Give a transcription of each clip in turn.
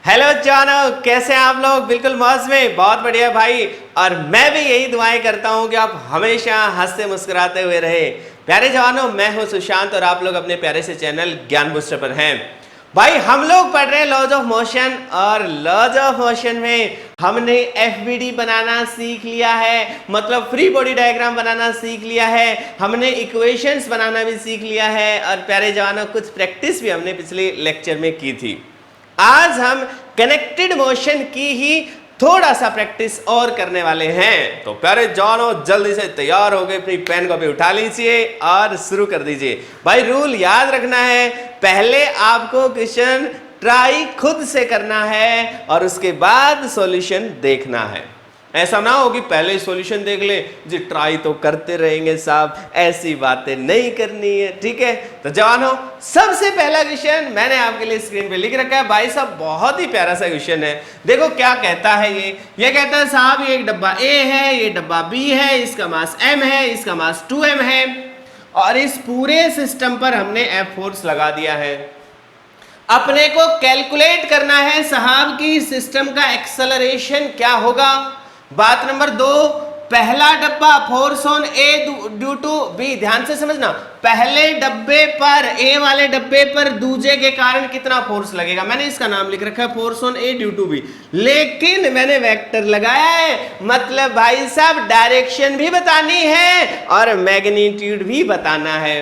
Hello जानो, कैसे हैं आप लोग? बिल्कुल मौज में, बहुत बढ़िया भाई। और मैं भी यही दुआएं करता हूं कि आप हमेशा हंसते मुस्कुराते हुए रहे। प्यारे जवानों, मैं हूं सुशांत और आप लोग अपने प्यारे से चैनल ज्ञान बूस्टर पर हैं। भाई हम लोग पढ़ रहे हैं लॉज ऑफ मोशन और लॉज ऑफ मोशन में हमने एफबीडी बनाना सीख लिया है, मतलब फ्री बॉडी डायग्राम बनाना सीख लिया है, हमने इक्वेशंस बनाना भी सीख लिया है और प्यारे जवानों कुछ प्रैक्टिस भी हमने पिछले लेक्चर में की थी। आज हम कनेक्टेड मोशन की ही थोड़ा सा प्रैक्टिस और करने वाले हैं। तो प्यारे जवानों, जल्दी से तैयार हो गए, अपनी पेन कॉपी उठा लीजिए और शुरू कर दीजिए। भाई रूल याद रखना है, पहले आपको क्वेश्चन ट्राई खुद से करना है और उसके बाद सॉल्यूशन देखना है। ऐसा ना हो कि पहले ही सॉल्यूशन देख ले जी, ट्राई तो करते रहेंगे साहब, ऐसी बातें नहीं करनी है, ठीक है। तो जवानों, सबसे पहला क्वेश्चन मैंने आपके लिए स्क्रीन पे लिख रखा है। भाई साहब बहुत ही प्यारा सा क्वेश्चन है। देखो क्या कहता है ये कहता है साहब ये एक डब्बा ए है, ये डब्बा बी है, इसका मास m है, इसका मास 2m है और इस पूरे सिस्टम पर हमने F फोर्स लगा दिया है। अपने को कैलकुलेट करना है साहब की सिस्टम का एक्सेलरेशन क्या होगा। बात नंबर 2, पहला डब्बा force on A due to B, ध्यान से समझना, पहले डब्बे पर ए वाले डब्बे पर दूजे के कारण कितना फोर्स लगेगा। मैंने इसका नाम लिख रखा है force on A due to B, लेकिन मैंने वेक्टर लगाया है, मतलब भाई साहब डायरेक्शन भी बतानी है और मैग्नीट्यूड भी बताना है।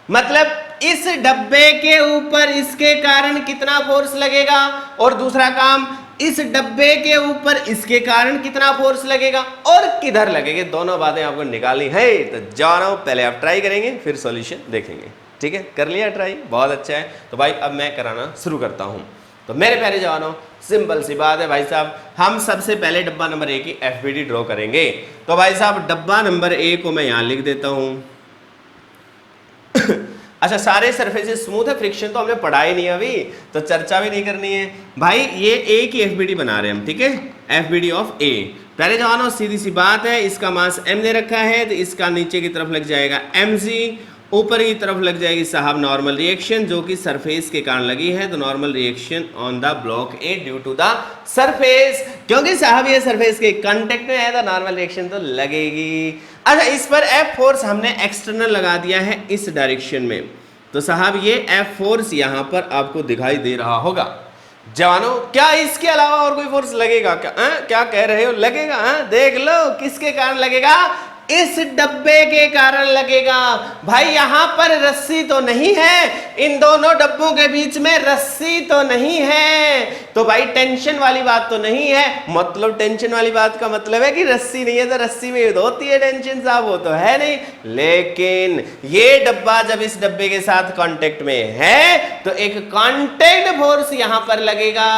मतलब इस डब्बे के ऊपर इसके कारण कितना फोर्स लगेगा और दूसरा काम इस डब्बे के ऊपर इसके कारण कितना फोर्स लगेगा और किधर लगेगा, दोनों बातें आपको निकालनी है। तो जानो, पहले आप ट्राई करेंगे फिर सॉल्यूशन देखेंगे, ठीक है। कर लिया ट्राई, बहुत अच्छा है। तो भाई अब मैं कराना शुरू करता हूं। तो मेरे प्यारे जवानों, सिंपल सी बात है भाई साहब, हम सबसे पहले डब्बा नंबर ए की एफबीडी ड्रॉ करेंगे। तो भाई साहब डब्बा नंबर ए को मैं यहां लिख देता हूं। अच्छा, सारे सरफेसेस स्मूथ है, फ्रिक्शन तो हमने पढ़ा ही नहीं अभी, तो चर्चा भी नहीं करनी है। भाई ये ए की एफबीडी बना रहे हैं हम, ठीक है, एफबीडी ऑफ ए। पहले जवानों सीधी सी बात है, इसका मास m दे रखा है तो इसका नीचे की तरफ लग जाएगा mg, ऊपर की तरफ लग जाएगी साहब नॉर्मल रिएक्शन जो कि सरफेस के कारण लगी है, तो normal reaction on the block A due to the surface, क्योंकि साहब ये सरफेस के कांटेक्ट में है तो नॉर्मल रिएक्शन तो लगेगी। अच्छा, इस पर एफ फोर्स हमने एक्सटर्नल लगा दिया है इस डायरेक्शन में, तो साहब ये एफ फोर्स यहां पर आपको दिखाई दे रहा होगा। जवानों, क्या इसके अलावा और कोई फोर्स लगेगा क्या? क्या कह रहे हो? लगेगा? देख लो किसके कारण लगेगा, इस डब्बे के कारण लगेगा। भाई यहां पर रस्सी तो नहीं है, इन दोनों डब्बों के बीच में रस्सी तो नहीं है, तो भाई टेंशन वाली बात तो नहीं है। मतलब टेंशन वाली बात का मतलब है कि रस्सी नहीं है तो रस्सी में होती है टेंशन साहब, वो तो है नहीं। लेकिन ये डब्बा जब इस डब्बे के साथ कांटेक्ट में है तो एक कांटेक्ट फोर्स यहां पर लगेगा।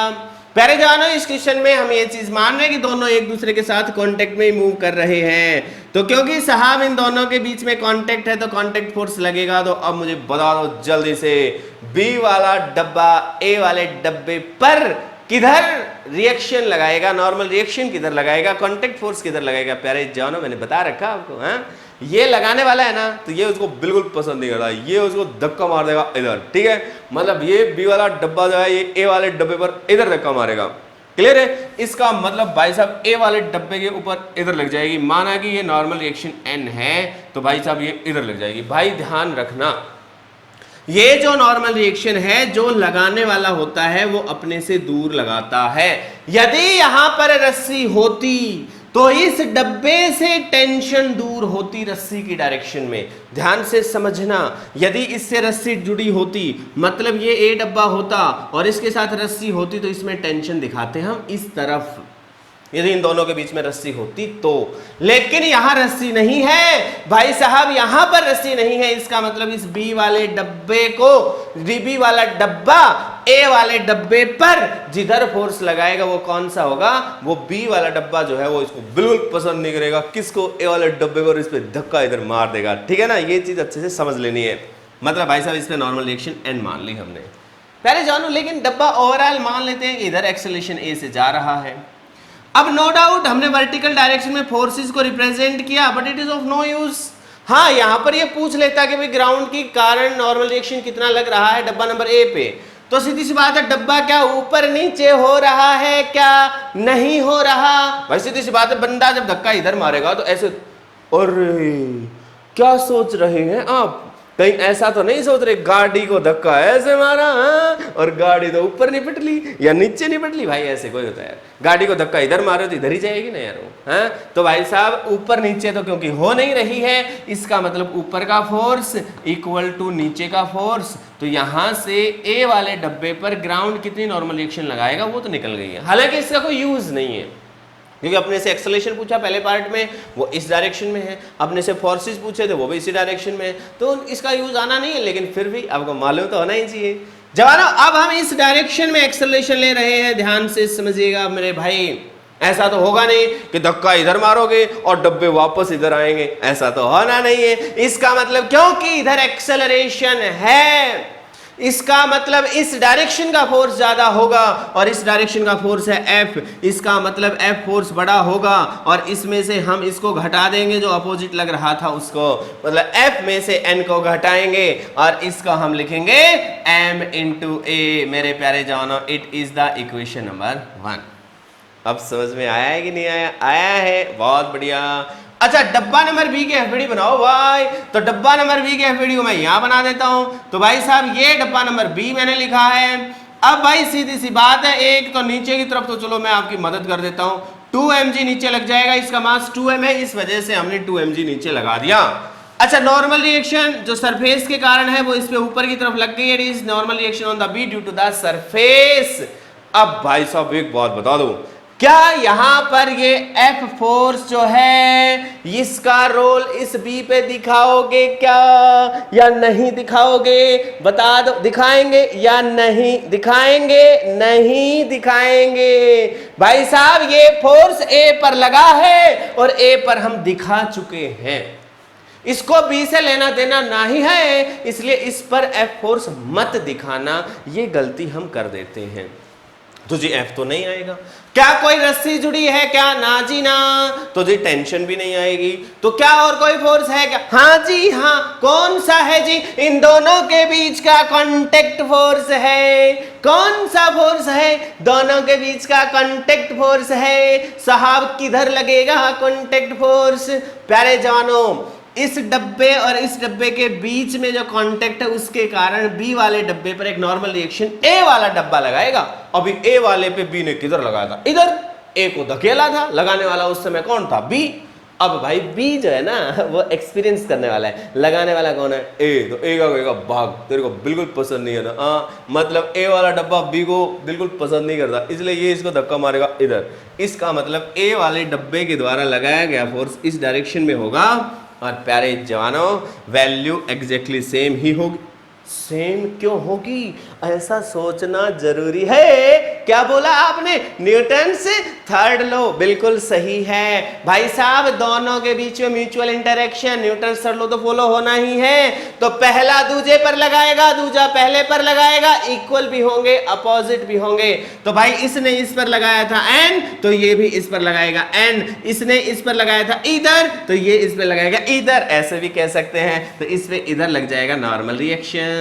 प्यारे जवानों, इस क्वेश्चन में हम ये चीज मान रहे हैं कि दोनों एक दूसरे के साथ कांटेक्ट में ही मूव कर रहे हैं, तो क्योंकि साहब इन दोनों के बीच में कांटेक्ट है तो कांटेक्ट फोर्स लगेगा। तो अब मुझे बता दो जल्दी से, बी वाला डब्बा ए वाले डब्बे पर किधर रिएक्शन लगाएगा, नॉर्मल रिएक्शन किधर लगाएगा, कांटेक्ट फोर्स किधर लगाएगा। प्यारे जवानों, मैंने बता रखा आपको, ये लगाने वाला है ना तो ये उसको बिल्कुल पसंद नहीं करता, ये उसको धक्का मार देगा इधर, ठीक है। मतलब ये बी वाला डब्बा जो है ये ए वाले डब्बे पर इधर धक्का मारेगा, क्लियर है। इसका मतलब भाई साहब ए वाले डब्बे के ऊपर इधर लग जाएगी, माना कि ये नॉर्मल रिएक्शन एन है तो भाई साहब ये इधर लग जाएगी। भाई ध्यान रखना, ये जो नॉर्मल रिएक्शन है जो लगाने वाला होता है वो अपने से दूर लगाता है। यदि यहां पर रस्सी होती तो इस डब्बे से टेंशन दूर होती रस्सी की डायरेक्शन में, ध्यान से समझना। यदि इससे रस्सी जुड़ी होती, मतलब ये ए डब्बा होता और इसके साथ रस्सी होती तो इसमें टेंशन दिखाते हम इस तरफ, यदि इन दोनों के बीच में रस्सी होती तो। लेकिन यहां रस्सी नहीं है भाई साहब, यहां पर रस्सी नहीं है, इसका मतलब इस बी वाले डब्बे को, बी वाला डब्बा ए वाले डब्बे पर जिधर फोर्स लगाएगा वो कौन सा होगा, वो बी वाला डब्बा जो है वो इसको बिल्कुल पसंद नहीं करेगा। किसको? ए वाले डब्बे पर, इस पे धक्का इधर मार देगा, ठीक है ना। ये चीज अच्छे से समझ लेनी है। मतलब भाई साहब इस पे नॉर्मल रिएक्शन एन मान ली हमने, पहले जानो। लेकिन डब्बा ओवरऑल मान लेते हैं कि इधर एक्सेलरेशन ए से जा रहा है। अब नो डाउट हमने वर्टिकल डायरेक्शन में फोर्सेस को रिप्रेजेंट किया, but it is of no use. हाँ, यहां पर ये पूछ लेता कि भाई ग्राउंड के कारण नॉर्मल रिएक्शन कितना लग रहा है डब्बा नंबर ए पे, तो सीधी सी बात है, डब्बा क्या ऊपर नीचे हो रहा है क्या? नहीं हो रहा। भाई सीधी सी बात है, बंदा जब धक्का इधर मारेगा तो ऐसे, और क्या सोच रहे हैं आप? कहीं ऐसा तो नहीं सोच रहे गाड़ी को धक्का ऐसे मारा और गाड़ी तो ऊपर नहीं पिटली या नीचे नहीं पिटली? भाई ऐसे कोई होता है यार, गाड़ी को धक्का इधर मारो तो इधर ही जाएगी ना यार वो, हैं? तो भाई साहब ऊपर नीचे तो क्योंकि हो नहीं रही है, इसका मतलब ऊपर का फोर्स इक्वल टू नीचे का फोर्स। तो यहां से ए वाले डब्बे पर ग्राउंड कितनी नॉर्मल रिएक्शन लगाएगा वो तो निकल गई है। हालांकि इसका कोई यूज नहीं है, क्योंकि अपने से एक्सेलरेशन पूछा पहले पार्ट में, वो इस डायरेक्शन में है, अपने से फोर्सेस पूछे थे वो भी इसी डायरेक्शन में है, तो इसका यूज आना नहीं है, लेकिन फिर भी आपको मालूम तो होना ही चाहिए। जवानों अब हम इस डायरेक्शन में एक्सेलरेशन ले रहे हैं, ध्यान से समझिएगा मेरे भाई। ऐसा तो होगा नहीं कि धक्का इधर मारोगे और डब्बे वापस इधर आएंगे, ऐसा तो होना नहीं है। इसका मतलब क्योंकि इधर एक्सेलरेशन है, इसका मतलब इस डायरेक्शन का फोर्स ज्यादा होगा और इस डायरेक्शन का फोर्स है F, इसका मतलब F फोर्स बड़ा होगा और इसमें से हम इसको घटा देंगे जो अपोजिट लग रहा था उसको, मतलब F में से N को घटाएंगे और इसका हम लिखेंगे M इंटू A। मेरे प्यारे जवानों, it is the equation number 1। अब समझ में आया है कि नहीं आया? आया है, बहुत बढ़िया। अच्छा, डब्बा नंबर बी की एफबीडी बनाओ भाई। तो डब्बा नंबर बी की एफबीडी को मैं यहां बना देता हूं। तो भाई साहब ये डब्बा नंबर बी मैंने लिखा है। अब भाई सीधी सी बात है, एक तो नीचे की तरफ तो चलो मैं आपकी मदद कर देता हूं, 2 mg नीचे लग जाएगा, इसका मास 2m है, इस वजह से हमने 2 mg नीचे लगा दिया। अच्छा, नॉर्मल रिएक्शन जो सरफेस के कारण है वो इस पे ऊपर की तरफ लग गई है, it is normal reaction on the B due to the surface. अब भाई साहब एक बात बता दो, क्या यहां पर ये F फोर्स जो है इसका रोल इस B पे दिखाओगे क्या या नहीं दिखाओगे? बता दो, दिखाएंगे या नहीं दिखाएंगे? नहीं दिखाएंगे। भाई साहब ये फोर्स A पर लगा है और A पर हम दिखा चुके हैं, इसको B से लेना देना नहीं है, इसलिए इस पर F फोर्स मत दिखाना, ये गलती हम कर देते हैं। तो जी F तो नहीं आएगा। क्या कोई रस्सी जुड़ी है क्या? ना जी ना। तो जी टेंशन भी नहीं आएगी। तो क्या और कोई फोर्स है क्या? हाँ जी हाँ। कौन सा है जी? इन दोनों के बीच का कांटेक्ट फोर्स है। कौन सा फोर्स है? दोनों के बीच का कांटेक्ट फोर्स है। साहब किधर लगेगा कांटेक्ट फोर्स? प्यारे जवानों, इस डब्बे और इस डब्बे के बीच में जो कांटेक्ट है उसके कारण बी वाले डब्बे पर एक नॉर्मल रिएक्शन ए वाला डब्बा लगाएगा। अभी ए वाले पे बी ने किधर लगाया था? इधर। ए को धकेला था, लगाने वाला उस समय कौन था? बी। अब भाई बी जो है ना वो एक्सपीरियंस करने वाला है, लगाने वाला कौन है? ए। तो ए का कहेगा भाग, तेरे को बिल्कुल पसंद नहीं है ना, मतलब ए वाला डब्बा बी को बिल्कुल पसंद नहीं करता, इसलिए ये इसको धक्का मारेगा इधर। इसका मतलब ए वाले डब्बे के द्वारा लगाया गया फोर्स इस डायरेक्शन में होगा। और प्यारे जवानों, वैल्यू एग्जैक्टली सेम ही होगी। सेम क्यों होगी? ऐसा सोचना जरूरी है। क्या बोला आपने? न्यूटन से थर्ड लॉ बिल्कुल सही है भाई साहब। दोनों के बीच में mutual interaction, Newton third law तो फॉलो होना ही है। तो पहला दूजे पर लगाएगा, दूजा पहले पर लगाएगा, इक्वल भी होंगे, अपोजिट भी होंगे। तो भाई इसने इस पर लगाया था n, तो ये भी इस पर लगाएगा n। इसने इस पर लगाया था इधर, तो ये इस पर लगाएगा इधर, ऐसे भी कह सकते हैं। तो इस पे इधर लग जाएगा नॉर्मल रिएक्शन।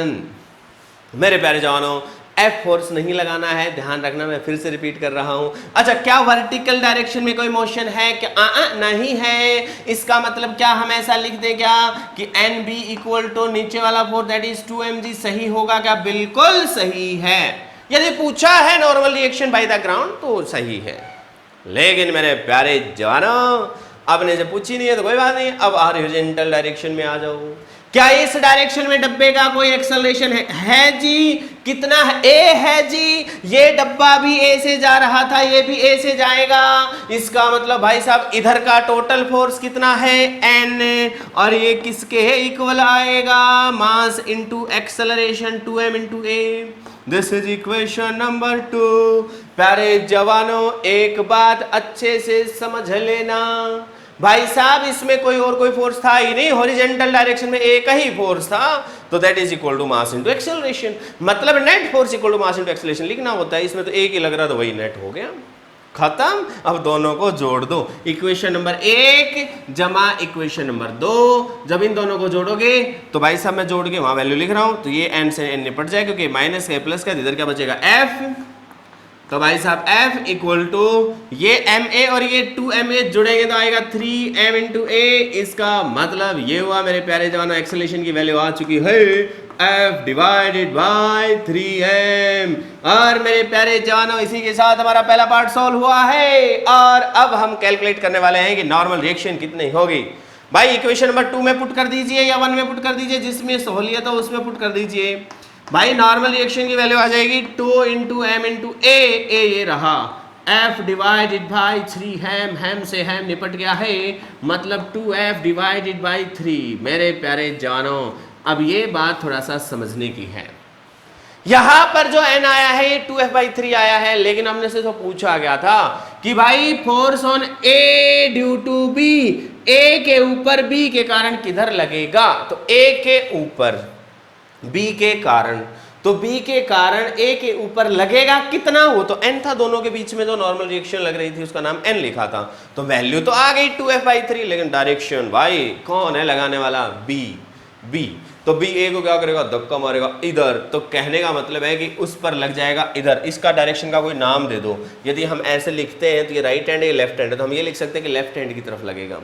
मेरे प्यारे जवानों, F फोर्स नहीं लगाना है, ध्यान रखना, मैं फिर से रिपीट कर रहा हूं। अच्छा, क्या वर्टिकल डायरेक्शन में कोई मोशन है क्या? नहीं है। इसका मतलब क्या हम ऐसा लिख दें क्या कि NB इक्वल टू नीचे वाला फोर्स दैट इज 2 mg, सही होगा क्या? बिल्कुल सही है। यदि पूछा है normal reaction by the ground तो सही है। लेकिन मेरे प्यारे जवानों, आपने जब पूछी नहीं है तो कोई बात नहीं, अब हॉरिजॉन्टल डायरेक्शन में आ जाओ। क्या इस डायरेक्शन में डब्बे का कोई एक्सेलरेशन है जी? कितना है? ए है जी। ये डब्बा भी ए से जा रहा था, ये भी ए से जाएगा। इसका मतलब भाई साहब इधर का टोटल फोर्स कितना है? n। और ये किसके है इक्वल आएगा? मास into acceleration 2m into a। This is equation number 2। प्यारे जवानों, एक बात अच्छे से समझ लेना भाई साहब, इसमें कोई और कोई फोर्स था ही नहीं, हॉरिजॉन्टल डायरेक्शन में एक ही फोर्स था, तो that is equal to mass into acceleration. मतलब net force equal to mass into acceleration लिखना होता है। इसमें तो एक ही लग रहा था, वही नेट हो गया। खत्म। अब दोनों को जोड़ दो, इक्वेशन नंबर 1 जमा इक्वेशन नंबर 2। जब इन दोनों को जोड़ोगे तो भाई साहब मैं जोड़ के वहां वैल्यू लिख रहा हूं, तो ये n से n निपट जाए क्योंकि माइनस का प्लस का, इधर क्या बचेगा f। तो भाई साहब f इक्वल टू ये ma और ये 2ma जुड़ेंगे तो आएगा 3m इंटू a। इसका मतलब ये हुआ मेरे प्यारे जवानों, एक्सेलेरेशन की वैल्यू आ चुकी है f डिवाइडेड बाय 3m। और मेरे प्यारे जवानों इसी के साथ हमारा पहला पार्ट सॉल्व हुआ है। और अब हम कैलकुलेट करने वाले हैं कि नॉर्मल रिएक्शन कितनी होगी। भाई इक्वेशन नंबर 2 में पुट कर दीजिए या 1 में पुट कर दीजिए, जिसमें सहूलियत हो उसमें पुट कर दीजिए। भाई नॉर्मल रिएक्शन की वैल्यू आ जाएगी 2 इंटू एम इंटू ए ये रहा f डिवाइडेड बाई 3 हैम से हैम निपट गया है, मतलब 2f डिवाइडेड बाई 3। मेरे प्यारे जवानों अब ये बात थोड़ा सा समझने की है। यहां पर जो n आया है ये 2f/3 आया है, लेकिन हमने से तो पूछा गया था कि भाई force on a due to b, a के ऊपर b के कारण किधर लगेगा, तो a के ऊपर b के कारण, तो b के कारण a के ऊपर लगेगा कितना, वो तो n था। दोनों के बीच में जो नॉर्मल रिएक्शन लग रही थी उसका नाम n लिखा था, तो वैल्यू तो आ गई 2f/3, लेकिन डायरेक्शन भाई कौन है लगाने वाला, b। तो b a को क्या करेगा, धक्का मारेगा इधर, तो कहने का मतलब है कि उस पर लग जाएगा इधर। इसका डायरेक्शन का कोई नाम दे दो। यदि हम ऐसे लिखते हैं तो ये राइट हैंड है, ये लेफ्ट हैंड है, तो हम ये लिख सकते हैं कि लेफ्ट हैंड की तरफ लगेगा,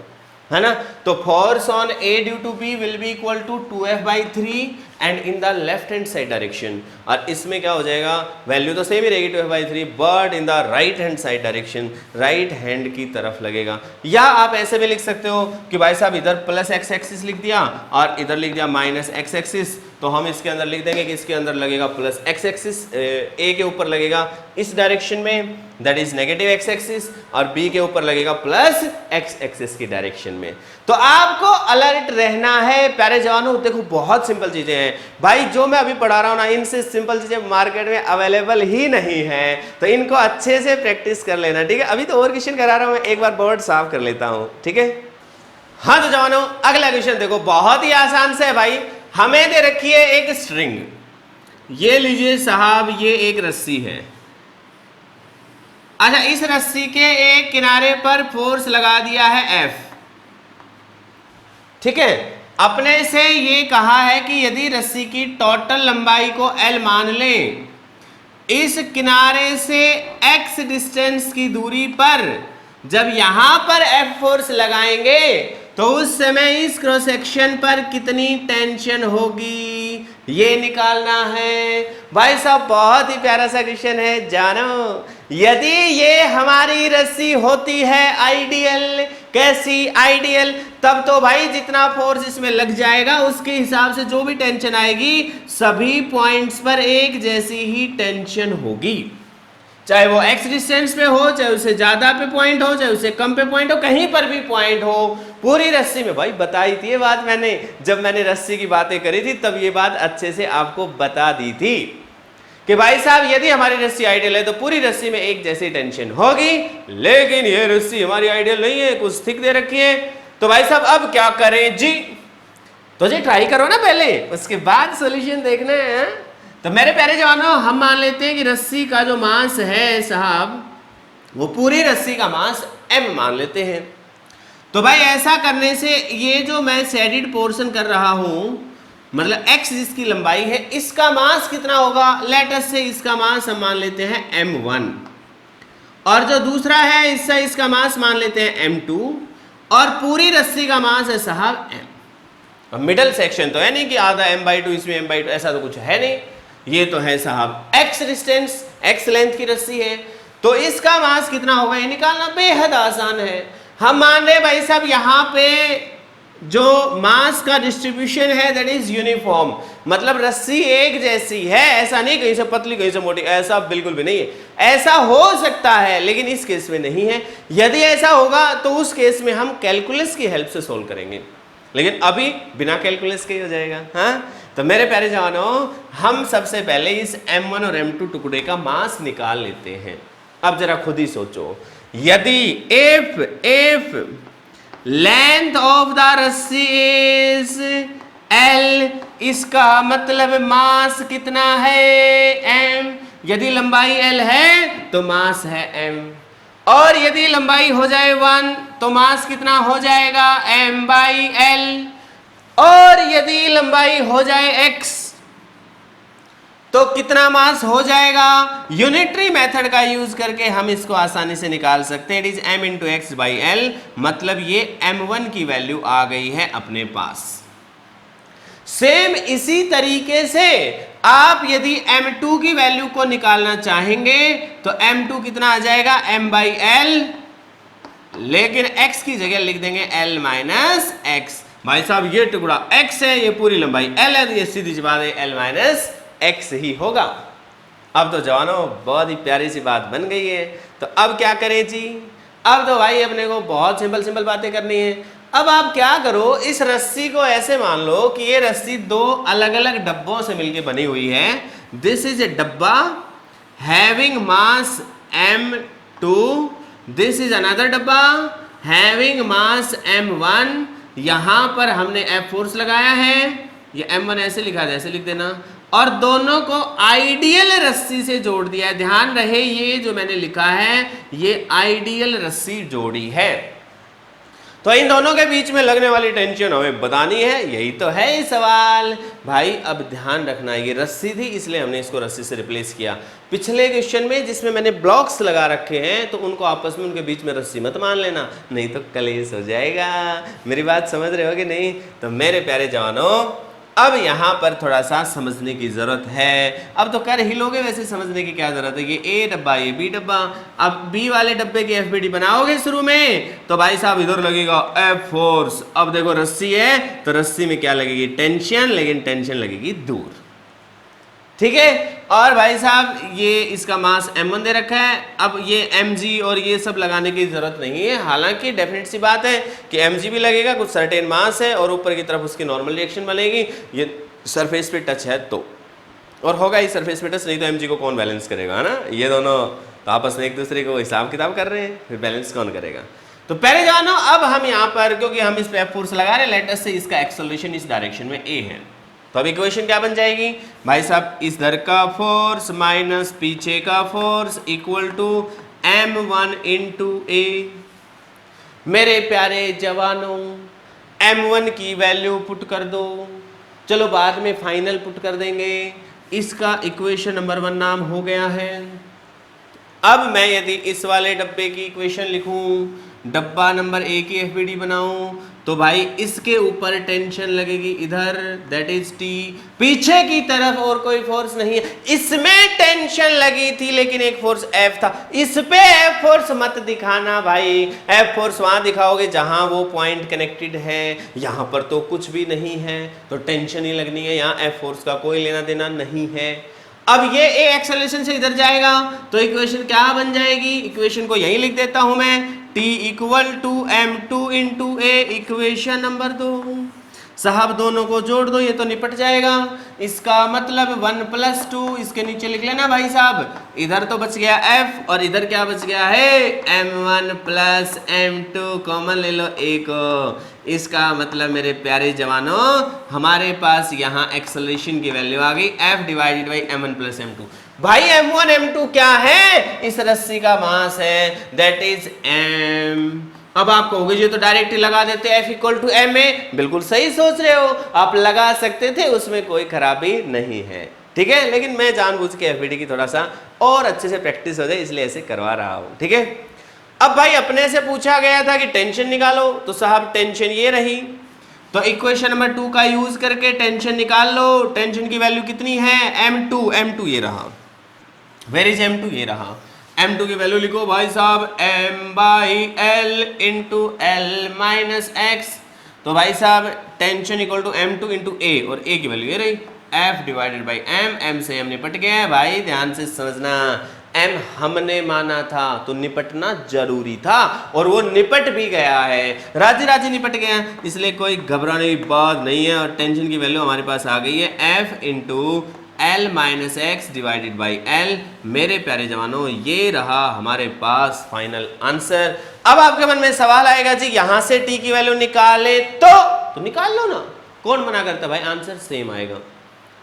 है ना। तो force on a due to b will be equal to 2f/3 and in the left hand side direction. और इसमें क्या हो जाएगा, वैल्यू तो सेम ही रहेगी 2f/3, but in the right hand side direction, right hand की तरफ लगेगा। या आप ऐसे भी लिख सकते हो कि भाई साहब इधर प्लस x एक्सिस लिख दिया और इधर लिख दिया माइनस x एक्सिस, तो हम इसके अंदर लिख देंगे कि इसके अंदर लगेगा प्लस x एक्सिस, a के ऊपर लगेगा इस डायरेक्शन में, that is negative x axis, और b के ऊपर लगेगा प्लस x एक्सिस की डायरेक्शन में। तो आपको अलर्ट रहना है प्यारे जवानों। देखो बहुत सिंपल चीजें हैं भाई, जो मैं अभी पढ़ा रहा हूं ना, इनसे सिंपल चीजें मार्केट में अवेलेबल ही नहीं है, तो इनको अच्छे से प्रैक्टिस कर लेना, ठीक है। अभी तो और क्वेश्चन करा रहा हूं, एक बार बोर्ड साफ कर लेता हूं, ठीक है। हाँ तो जवानों अगला क्वेश्चन देखो, बहुत ही आसान से है भाई। हमें दे रखी है एक स्ट्रिंग, ये लीजिए साहब, ये एक रस्सी है। अच्छा, इस रस्सी के एक किनारे पर फोर्स लगा दिया है F, ठीक है। अपने से ये कहा है कि यदि रस्सी की टोटल लंबाई को L मान लें, इस किनारे से X डिस्टेंस की दूरी पर जब यहां पर F फोर्स लगाएंगे तो उस समय इस क्रॉस सेक्शन पर कितनी टेंशन होगी, ये निकालना है। भाई साहब बहुत ही प्यारा सा क्वेश्चन है जानो। यदि ये हमारी रस्सी होती है आइडियल, कैसी आइडियल, तब तो भाई जितना फोर्स इसमें लग जाएगा उसके हिसाब से जो भी टेंशन आएगी सभी पॉइंट्स पर एक जैसी ही टेंशन होगी, चाहे वो x डिस्टेंस पे हो, चाहे उसे ज्यादा पे पॉइंट हो, चाहे उसे कम पे पॉइंट हो, कहीं पर भी पॉइंट हो, पूरी रस्सी में। भाई बताई थी ये बात मैंने, जब मैंने रस्सी की बातें करी थी तब ये बात अच्छे से आपको बता दी थी कि भाई साहब यदि हमारी रस्सी आइडियल है तो पूरी रस्सी में एक जैसी टेंशन होगी। लेकिन ये रस्सी हमारी आइडियल नहीं है, कुछ थिक दे रखी है, तो भाई साहब अब क्या करें जी। तो जी ट्राई करो ना पहले, उसके बाद सोल्यूशन देखना है। तो मेरे प्यारे जवानों हम मान लेते हैं कि रस्सी का जो मास है साहब, वो पूरी रस्सी का मास m मान लेते हैं। तो भाई ऐसा करने से ये जो मैं शेडेड पोर्शन कर रहा हूं, मतलब x जिसकी लंबाई है, इसका मास कितना होगा, लेट अस से इसका मास हम मान लेते हैं m1, और जो दूसरा है इससे इसका मास मान लेते हैं m2, और पूरी रस्सी का मास है साहब m। अब मिडल सेक्शन तो है नहीं कि आधा m/2 इसमें m/2, ऐसा तो कुछ है नहीं, ये तो है साहब x डिस्टेंस, x लेंथ की रस्सी है, तो इसका मास कितना होगा ये निकालना बेहद आसान है। हम मान रहे भाई साहब यहाँ पे जो मास का डिस्ट्रीब्यूशन है दैट इज यूनिफॉर्म, मतलब रस्सी एक जैसी है, ऐसा नहीं कहीं से पतली कहीं से मोटी, ऐसा बिल्कुल भी नहीं है। ऐसा हो सकता है लेकिन इस केस में नहीं है। यदि ऐसा होगा तो उस केस में हम कैलकुलस की हेल्प से सोल्व करेंगे, लेकिन अभी बिना कैलकुलस के ही हो जाएगा। हाँ तो मेरे प्यारे जवानों हम सबसे पहले इस m1 और m2 टुकड़े का मास निकाल लेते हैं। अब जरा खुद ही सोचो, यदि if लेंथ ऑफ द रस्सी इज L, इसका मतलब मास कितना है m। यदि लंबाई L है तो मास है m, और यदि लंबाई हो जाए 1 तो मास कितना हो जाएगा m/l, और यदि लंबाई हो जाए x तो कितना मास हो जाएगा। यूनिटरी मेथड का यूज करके हम इसको आसानी से निकाल सकते हैं, it is m into x by L, मतलब ये m1 की वैल्यू आ गई है अपने पास। सेम इसी तरीके से आप यदि m2 की वैल्यू को निकालना चाहेंगे तो m2 कितना आ जाएगा m/l, लेकिन x की जगह लिख देंगे l माइनस x। भाई साहब ये टुकड़ा x है, ये पूरी लंबाई l है, तो ये सीधी सी बात है l माइनस x ही होगा। अब तो जवानों बहुत ही प्यारी सी बात बन गई है। तो अब क्या करें जी, अब तो भाई अपने को बहुत सिंपल बातें करनी है। अब आप क्या करो, इस रस्सी को ऐसे मान लो कि ये रस्सी दो अलग अलग डब्बों से मिलकर बनी हुई है। दिस इज ए डब्बा having mass m2, this is another डब्बा हैविंग मास m1। यहां पर हमने F फोर्स लगाया है, ये m1 ऐसे लिखा है, ऐसे लिख देना, और दोनों को आइडियल रस्सी से जोड़ दिया है। ध्यान रहे ये जो मैंने लिखा है ये आइडियल रस्सी जोड़ी है। तो इन दोनों के बीच में लगने वाली टेंशन हमें बतानी है, यही तो है ये सवाल। भाई अब ध्यान रखना, ये रस्सी थी इसलिए हमने इसको रस्सी से रिप्लेस किया। पिछले क्वेश्चन में जिसमें मैंने ब्लॉक्स लगा रखे हैं तो उनको आपस में उनके बीच में रस्सी मत मान लेना, नहीं तो कलेश हो जाएगा। मेरी बात समझ रहे हो कि नहीं। तो मेरे प्यारे जवानों अब यहाँ पर थोड़ा सा समझने की जरूरत है। अब तो कर ही लोगे, वैसे समझने की क्या जरूरत है। ये ए डब्बा, ये बी डब्बा। अब बी वाले डब्बे की एफबीडी बनाओगे शुरू में तो भाई साहब इधर लगेगा एफ फोर्स। अब देखो रस्सी है तो रस्सी में क्या लगेगी, टेंशन, लेकिन टेंशन लगेगी दूर, ठीक है। और भाई साहब ये इसका मास m1 दे रखा है। अब ये mg और ये सब लगाने की जरूरत नहीं है, हालांकि डेफिनेट सी बात है कि mg भी लगेगा, कुछ सर्टेन मास है और ऊपर की तरफ उसकी नॉर्मल रिएक्शन बनेगी। ये सरफेस पे टच है तो, और होगा ही सरफेस पे टच, नहीं तो mg को कौन बैलेंस करेगा, है ना। ये दोनों तो आपस में एक दूसरे को हिसाब किताब कर रहे हैं, फिर बैलेंस कौन करेगा। तो पहले जानो, अब हम यहाँ पर क्योंकि हम इस पे एफ फोर्स लगा रहे हैं, लेट अस से इसका एक्सेलरेशन इस डायरेक्शन में a है, तो अब इक्वेशन क्या बन जाएगी भाई साहब, इधर का फोर्स माइनस पीछे का force equal to m1 into a। मेरे प्यारे जवानों m1 की वैल्यू पुट कर दो, चलो बाद में फाइनल पुट कर देंगे। इसका इक्वेशन नंबर 1 नाम हो गया है। अब मैं यदि इस वाले डब्बे की इक्वेशन लिखूं, डब्बा नंबर ए की एफबीडी बनाऊं, तो भाई इसके ऊपर टेंशन लगेगी इधर, दैट इज टी। पीछे की तरफ और कोई फोर्स नहीं है, इसमें टेंशन लगी थी लेकिन एक फोर्स एफ था, इस पे एफ फोर्स मत दिखाना भाई। एफ फोर्स वहां दिखाओगे जहां वो पॉइंट कनेक्टेड है, यहां पर तो कुछ भी नहीं है तो टेंशन ही लगनी है, यहां एफ फोर्स का कोई लेना देना नहीं है। अब ये ए एक्सेलरेशन से इधर जाएगा तो इक्वेशन क्या बन जाएगी, इक्वेशन को यही लिख देता हूं मैं, T equal to m2 into A, equation number 2। साहब दोनों को जोड़ दो, ये तो निपट जाएगा। इसका मतलब 1 + 2, इसके नीचे लिख लेना भाई साहब। इधर तो बच गया f और इधर क्या बच गया है m1 + m2, कॉमन ले लो a को। इसका मतलब मेरे प्यारे जवानों हमारे पास यहाँ एक्सेलरेशन की वैल्यू आ गई f divided by m1 + m2। भाई m1 m2 क्या है, इस रस्सी का मास है, दैट इज m। अब आप कहोगे ये तो डायरेक्ट ही लगा देते F इक्वल टू m है, बिल्कुल सही सोच रहे हो, आप लगा सकते थे, उसमें कोई खराबी नहीं है, ठीक है। लेकिन मैं जानबूझ के एफबीडी की थोड़ा सा और अच्छे से प्रैक्टिस हो जाए इसलिए ऐसे करवा रहा हूं, ठीक है। अब भाई अपने से पूछा गया था कि टेंशन निकालो, तो साहब टेंशन ये रही, तो इक्वेशन नंबर 2 का यूज करके टेंशन निकाल लो। टेंशन की वैल्यू कितनी है m2 ये रहा, वेयर इज m2, ये रहा। m2 की वैल्यू लिखो भाई साहब m/l into l minus x। तो भाई साहब tension equal to m2 into a, और a की वैल्यू ये रही f डिवाइडेड बाई m से m निपट गया है। भाई ध्यान से समझना, m हमने माना था तो निपटना जरूरी था और वो निपट भी गया है, राजी राजी निपट गया, इसलिए कोई घबराने की बात नहीं है। और टेंशन की वैल्यू हमारे पास आ गई है f into l minus x divided by l। मेरे प्यारे जवानों ये रहा हमारे पास फाइनल आंसर। अब आपके मन में सवाल आएगा जी यहां से t की वैल्यू निकाले तो निकाल लो ना, कौन मना करता भाई, आंसर सेम आएगा।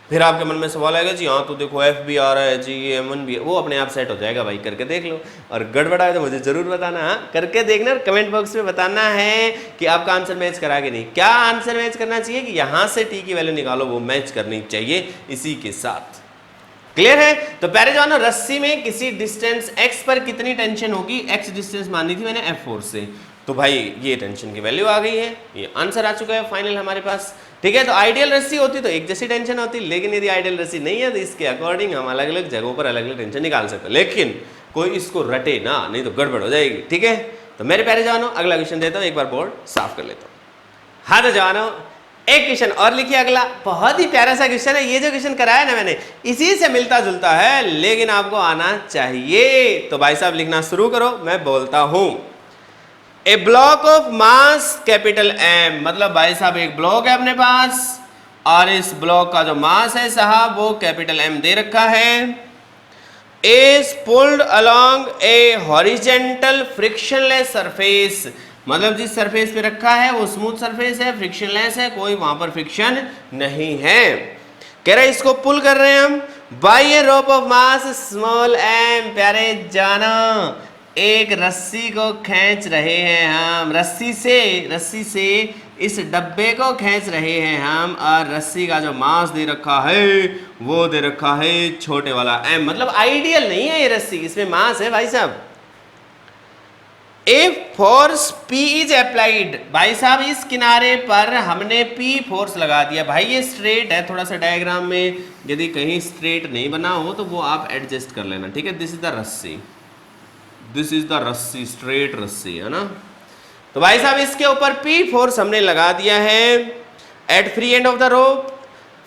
फिर आपके मन में सवाल आएगा जी हाँ तो देखो एफ भी आ रहा है जी, M1 भी, वो अपने आप सेट हो जाएगा भाई, करके देख लो। और गड़बड़ा है तो मुझे जरूर बताना, हाँ करके देखना और कमेंट बॉक्स में बताना है कि आपका आंसर मैच करा कि नहीं। क्या आंसर मैच करना चाहिए कि यहाँ से टी की वैल्यू निकालो, वो मैच करनी चाहिए इसी के साथ। क्लियर है? तो प्यारे जवानों, रस्सी में किसी डिस्टेंस x पर कितनी टेंशन होगी, x डिस्टेंस मानी थी मैंने F4 से, तो भाई ये टेंशन की वैल्यू आ गई है, ये आंसर आ चुका है फाइनल हमारे पास। ठीक है, तो आइडियल रस्सी होती तो एक जैसी टेंशन होती, लेकिन यदि आइडियल रस्सी नहीं है तो इसके अकॉर्डिंग हम अलग अलग जगहों पर अलग अलग टेंशन निकाल सकते हैं, लेकिन कोई इसको रटे ना, नहीं तो गड़बड़ हो जाएगी। ठीक है, तो मेरे प्यारे जवानों अगला क्वेश्चन देता हूँ, एक बार बोर्ड साफ कर लेता हूँ। हाँ तो जवानों एक क्वेश्चन और लिखिए अगला, बहुत ही प्यारा सा क्वेश्चन है। ये जो क्वेश्चन कराया ना मैंने इसी से मिलता जुलता है, लेकिन आपको आना चाहिए। तो भाई साहब लिखना शुरू करो, मैं बोलता हूं। A block of mass capital M, मतलब भाई साहब एक ब्लॉक है अपने पास और इस ब्लॉक का जो मास है साहब वो कैपिटल M दे रखा है। Is pulled along A horizontal frictionless surface, मतलब जिस सरफेस पे रखा है वो स्मूथ सरफेस है, फ्रिक्शनलेस है, कोई वहां पर फ्रिक्शन नहीं है। कह रहे इसको पुल कर रहे हैं हम by a rope of mass small m। प्यारे जाना एक रस्सी को खींच रहे हैं हम, रस्सी से इस डब्बे को खींच रहे हैं हम, और रस्सी का जो मास दे रखा है वो दे रखा है छोटे वाला m, मतलब आइडियल नहीं है ये रस्सी, इसमें मास है भाई साहब। If force P is applied, भाई साहब इस किनारे पर हमने P फोर्स लगा दिया। भाई ये स्ट्रेट है, थोड़ा सा डायग्राम में यदि कहीं स्ट्रेट नहीं बना हो तो वो आप एडजस्ट कर लेना। ठीक है, दिस इज द रस्सी, दिस इज द रस्सी, स्ट्रेट रस्सी है ना। तो भाई साहब इसके ऊपर P फोर्स हमने लगा दिया है at free end of the rope.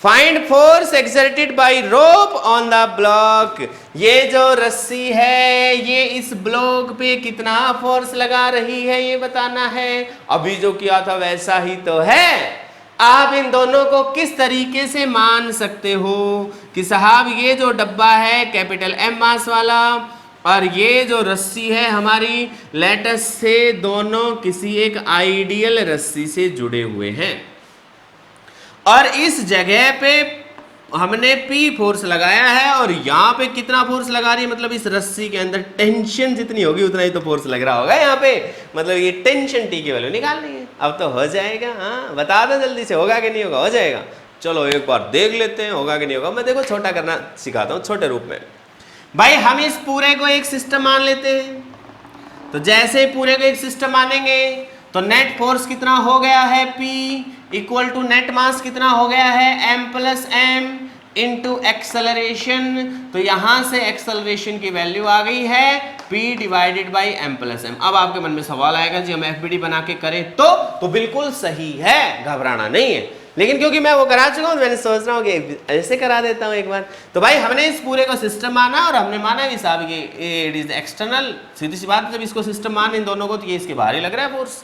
Find force exerted by rope on the block, ये जो रस्सी है ये इस ब्लॉक पे कितना फोर्स लगा रही है ये बताना है। अभी जो किया था वैसा ही तो है। आप इन दोनों को किस तरीके से मान सकते हो कि साहब ये जो डब्बा है कैपिटल M मास वाला और ये जो रस्सी है हमारी लेटस से, दोनों किसी एक आइडियल रस्सी से जुड़े हुए हैं और इस जगह पे हमने P फोर्स लगाया है और यहाँ पे कितना फोर्स लगा रही है, मतलब इस रस्सी के अंदर टेंशन जितनी होगी उतना ही तो फोर्स लग रहा होगा यहाँ पे, मतलब ये टेंशन T की वैल्यू निकालनी है। अब तो हो जाएगा, हाँ बता दो जल्दी से, होगा कि नहीं होगा? हो जाएगा। चलो एक बार देख लेते हैं होगा कि नहीं होगा। मैं देखो छोटा करना सिखाता हूँ, छोटे रूप में। भाई हम इस पूरे को एक सिस्टम मान लेते हैं, तो जैसे पूरे को एक सिस्टम मानेंगे तो नेट फोर्स कितना हो गया है P इक्वल टू नेट मास कितना हो गया है M plus M into acceleration. तो यहां से एक्सेलरेशन की वैल्यू आ गई है P divided by M plus M। अब आपके मन में सवाल आएगा जी हम FBD बना के करें तो बिल्कुल सही है, घबराना नहीं है, लेकिन क्योंकि मैं वो करा चुका हूं मैंने सोच रहा हूं कि ऐसे करा देता हूं एक बार। तो भाई हमने इस पूरे को सिस्टम माना और हमने माना भी साहब ये इट इज एक्सटर्नल, सीधी सी बात, जब इसको सिस्टम मान इन दोनों को तो ये इसके बाहर ही लग रहा है फोर्स,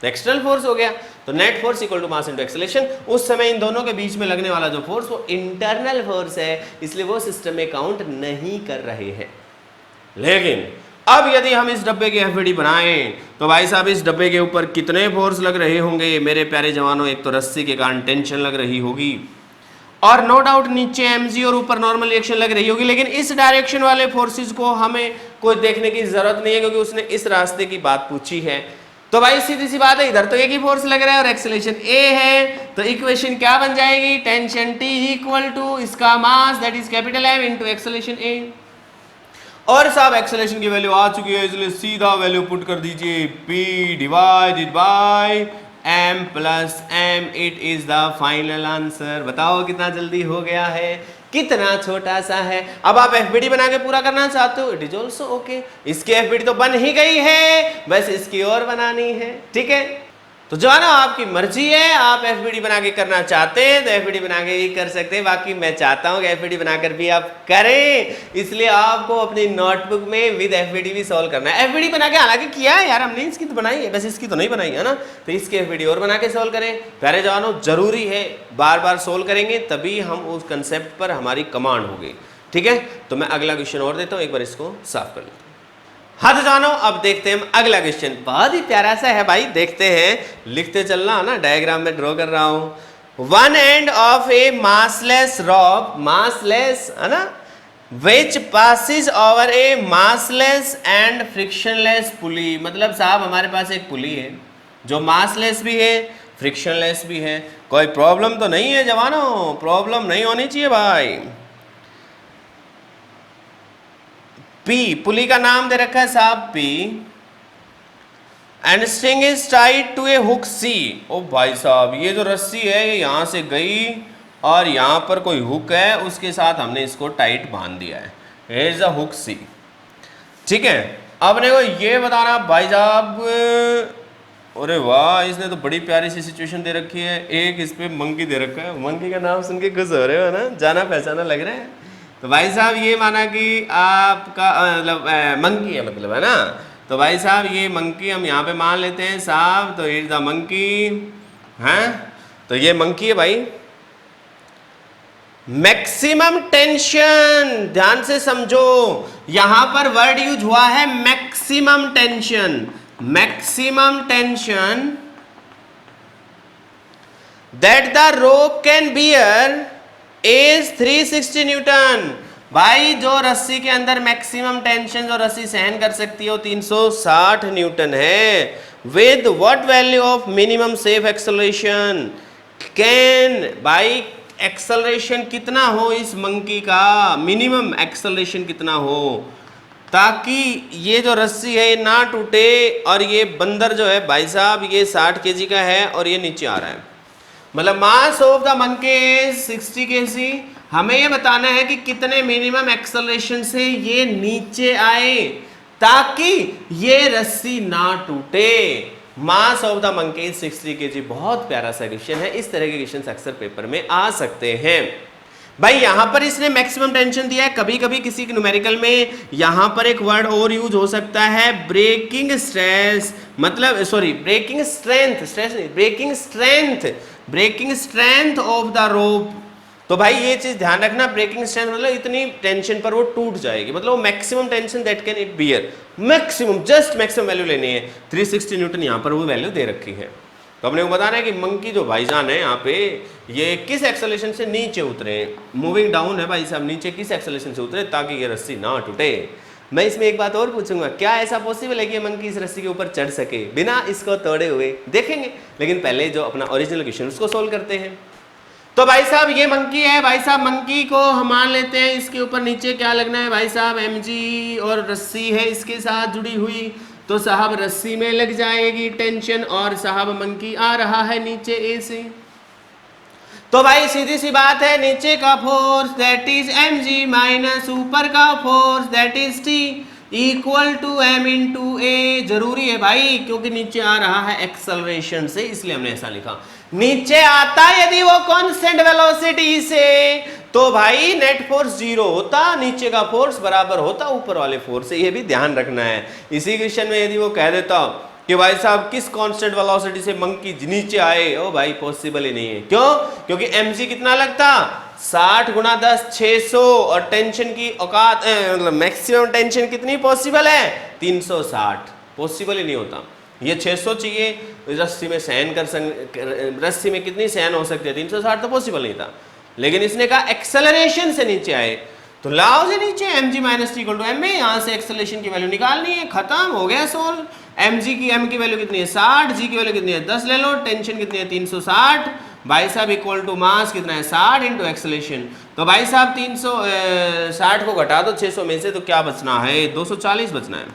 तो एक्सटर्नल फोर्स हो गया। तो net force equal to mass into acceleration, उस समय इन दोनों के बीच में लगने वाला जो फोर्स वो इंटरनल फोर्स है, इसलिए वो सिस्टम में काउंट नहीं कर रहे हैं। लेकिन अब यदि हम इस डब्बे की एफबीडी बनाएं तो भाई साहब इस डब्बे के ऊपर कितने फोर्स लग रहे होंगे मेरे प्यारे जवानों। एक तो रस्सी के कारण टेंशन लग रही होगी और नो डाउट नीचे mg और ऊपर नॉर्मल रिएक्शन लग रही होगी, लेकिन इस डायरेक्शन वाले फोर्सेस को हमें कोई देखने की जरूरत नहीं है क्योंकि उसने इस रास्ते की बात पूछी है। तो भाई सीधी सी बात है, इधर तो एक ही फोर्स लग रहा है और एक्सेलरेशन a है, तो इक्वेशन क्या बन जाएगी, टेंशन T इक्वल टू इसका मास that is capital M into acceleration a। और साहब एक्सेलरेशन की वैल्यू आ चुकी है इसलिए सीधा वैल्यू पुट कर दीजिए P divided by M plus M, it is the final answer. बताओ कितना जल्दी हो गया है, कितना छोटा सा है। अब आप एफबीडी बना के पूरा करना चाहते हो, इट इज ऑल्सो ओके। इसकी एफबीडी तो बन ही गई है, बस इसकी और बनानी है। ठीक है, तो जवानों आपकी मर्जी है, आप एफबीडी बना के करना चाहते हैं तो एफबीडी बना के भी कर सकते हैं। बाकी मैं चाहता हूं कि एफबीडी बनाकर भी आप करें, इसलिए आपको अपनी नोटबुक में विद एफबीडी भी सॉल्व करना है। एफबीडी बना के हालांकि किया है यार हमने, इसकी तो बनाई है, बस इसकी तो नहीं बनाई है ना, तो इसकी एफबीडी और बना के सॉल्व करें। प्यारे जवानों जरूरी है, बार बार सोल्व करेंगे तभी हम उस कंसेप्ट पर हमारी कमांड होगी। ठीक है, तो मैं अगला क्वेश्चन और देता हूँ, एक बार इसको साफ कर लेता हूँ। हाँ तो जानो अब देखते हैं हम अगला क्वेश्चन, बहुत ही प्यारा सा है भाई, देखते हैं। लिखते चलना ना, डायग्राम में ड्रॉ कर रहा हूँ। One end of a massless rope, massless है ना, which passes over a massless and frictionless pulley. मतलब साहब हमारे पास एक पुली है जो मासलेस भी है फ्रिक्शनलेस भी है। कोई प्रॉब्लम तो नहीं है जवानों, प्रॉब्लम नहीं होनी चाहिए भाई। पी, पुली का नाम दे रखा है साहब P, and string is tied to a hook C. ओ भाई साहब ये जो रस्सी है ये यहां से गई और यहाँ पर कोई हुक है, उसके साथ हमने इसको टाइट बांध दिया है। Here is a hook C। ठीक है, अब अपने को ये बताना भाई साहब, अरे वाह इसने तो बड़ी प्यारी सी सिचुएशन दे रखी है। एक इस पे मंकी दे रखा है, मंकी का नाम सुन के खुश हो रहे हो ना, जाना पहचाना लग रहा है। तो भाई साहब ये माना कि आपका मतलब मंकी है मतलब, है ना। तो भाई साहब ये मंकी हम यहाँ पे मान लेते हैं साहब, तो इज द मंकी हैं, तो ये मंकी है भाई। मैक्सिमम टेंशन, ध्यान से समझो, यहां पर वर्ड यूज हुआ है maximum tension. Maximum tension that the rope can bear is 360 Newton. भाई जो रस्सी के अंदर मैक्सिमम टेंशन जो रस्सी सहन कर सकती है वो 360 न्यूटन है। With what value of minimum safe acceleration can, भाई एक्सेलरेशन कितना हो इस मंकी का, मिनिमम एक्सेलरेशन कितना हो ताकि ये जो रस्सी है ये ना टूटे। और ये बंदर जो है भाई साहब ये 60 केजी का है और ये नीचे आ रहा है, मतलब mass of the monkey is 60 KG. हमें ये बताना है कि कितने मिनिमम एक्सेलरेशन से ये नीचे आए ताकि ये रस्सी ना टूटे। Mass of the monkey 60 KG, बहुत प्यारा सा क्वेश्चन है। इस तरह के क्वेश्चन अक्सर पेपर में आ सकते हैं। भाई यहां पर इसने मैक्सिमम टेंशन दिया है, कभी कभी किसी के न्यूमेरिकल में यहां पर एक वर्ड और यूज हो सकता है ब्रेकिंग स्ट्रेस, मतलब सॉरी ब्रेकिंग स्ट्रेंथ, स्ट्रेस नहीं breaking strength, breaking strength of the rope. तो भाई ये चीज ध्यान रखना, ब्रेकिंग स्ट्रेंथ मतलब इतनी टेंशन पर वो टूट जाएगी, मतलब वो maximum tension that can it bear, maximum just maximum value लेनी है। 360 न्यूटन यहाँ पर वो वैल्यू दे रखी है। तो हमने को बताना है कि मंकी जो भाईजान है यहाँ पे ये किस एक्सेलरेशन से नीचे उतरे, मूविंग डाउन है भाई साहब, नीचे किस एक्सेलरेशन से उतरे ताकि ये रस्सी ना टूटे। मैं इसमें एक बात और पूछूंगा, क्या ऐसा पॉसिबल है कि मंकी इस रस्सी के ऊपर चढ़ सके बिना इसको तोड़े हुए, देखेंगे। लेकिन पहले जो अपना ओरिजिनल क्वेश्चन उसको सोल्व करते हैं। तो भाई साहब ये मंकी है, भाई साहब मंकी को हम मान लेते हैं, इसके ऊपर नीचे क्या लगना है भाई साहब, एमजी और रस्सी है इसके साथ जुड़ी हुई, तो साहब रस्सी में लग जाएगी टेंशन और साहब मंकी आ रहा है नीचे ए से। तो भाई सीधी सी बात है, नीचे का force that is mg minus ऊपर का force that is t equal to m into a. जरूरी है भाई क्योंकि नीचे आ रहा है एक्सेलरेशन से, इसलिए हमने ऐसा लिखा। नीचे आता यदि वो कांस्टेंट वेलोसिटी से तो भाई नेट फोर्स 0 होता, नीचे का फोर्स बराबर होता ऊपर वाले फोर्स से, ये भी ध्यान रखना है। इसी क्वेश्चन में यदि वो कह देता कि भाई साहब किस कांस्टेंट वेलोसिटी से मंकी नीचे आए, ओ भाई पॉसिबल ही नहीं है। क्यों? क्योंकि mg कितना लगता, 60 गुणा 10 600, और टेंशन की औकात मतलब मैक्सिमम टेंशन कितनी पॉसिबल है 360, पॉसिबल ही नहीं होता। ये 600 चाहिए रस्सी में सहन कर रस्सी में कितनी सहन हो सकती है 360, तो पॉसिबल नहीं था। लेकिन इसने कहा एक्सेलरेशन से नीचे आए, तो लाओ से नीचे mg minus T equal to m में, यहाँ से एक्सेलरेशन की वैल्यू निकालनी है, खत्म हो गया सोल्व। mg की m की वैल्यू कितनी है 60, g की वैल्यू कितनी है 10 ले लो, टेंशन कितनी है 360, भाई साहब इक्वल टू मास कितना है 60 इंटू एक्सेलरेशन। तो भाई साहब 360 को घटा दो 600 में से, तो क्या बचना है 240 बचना है।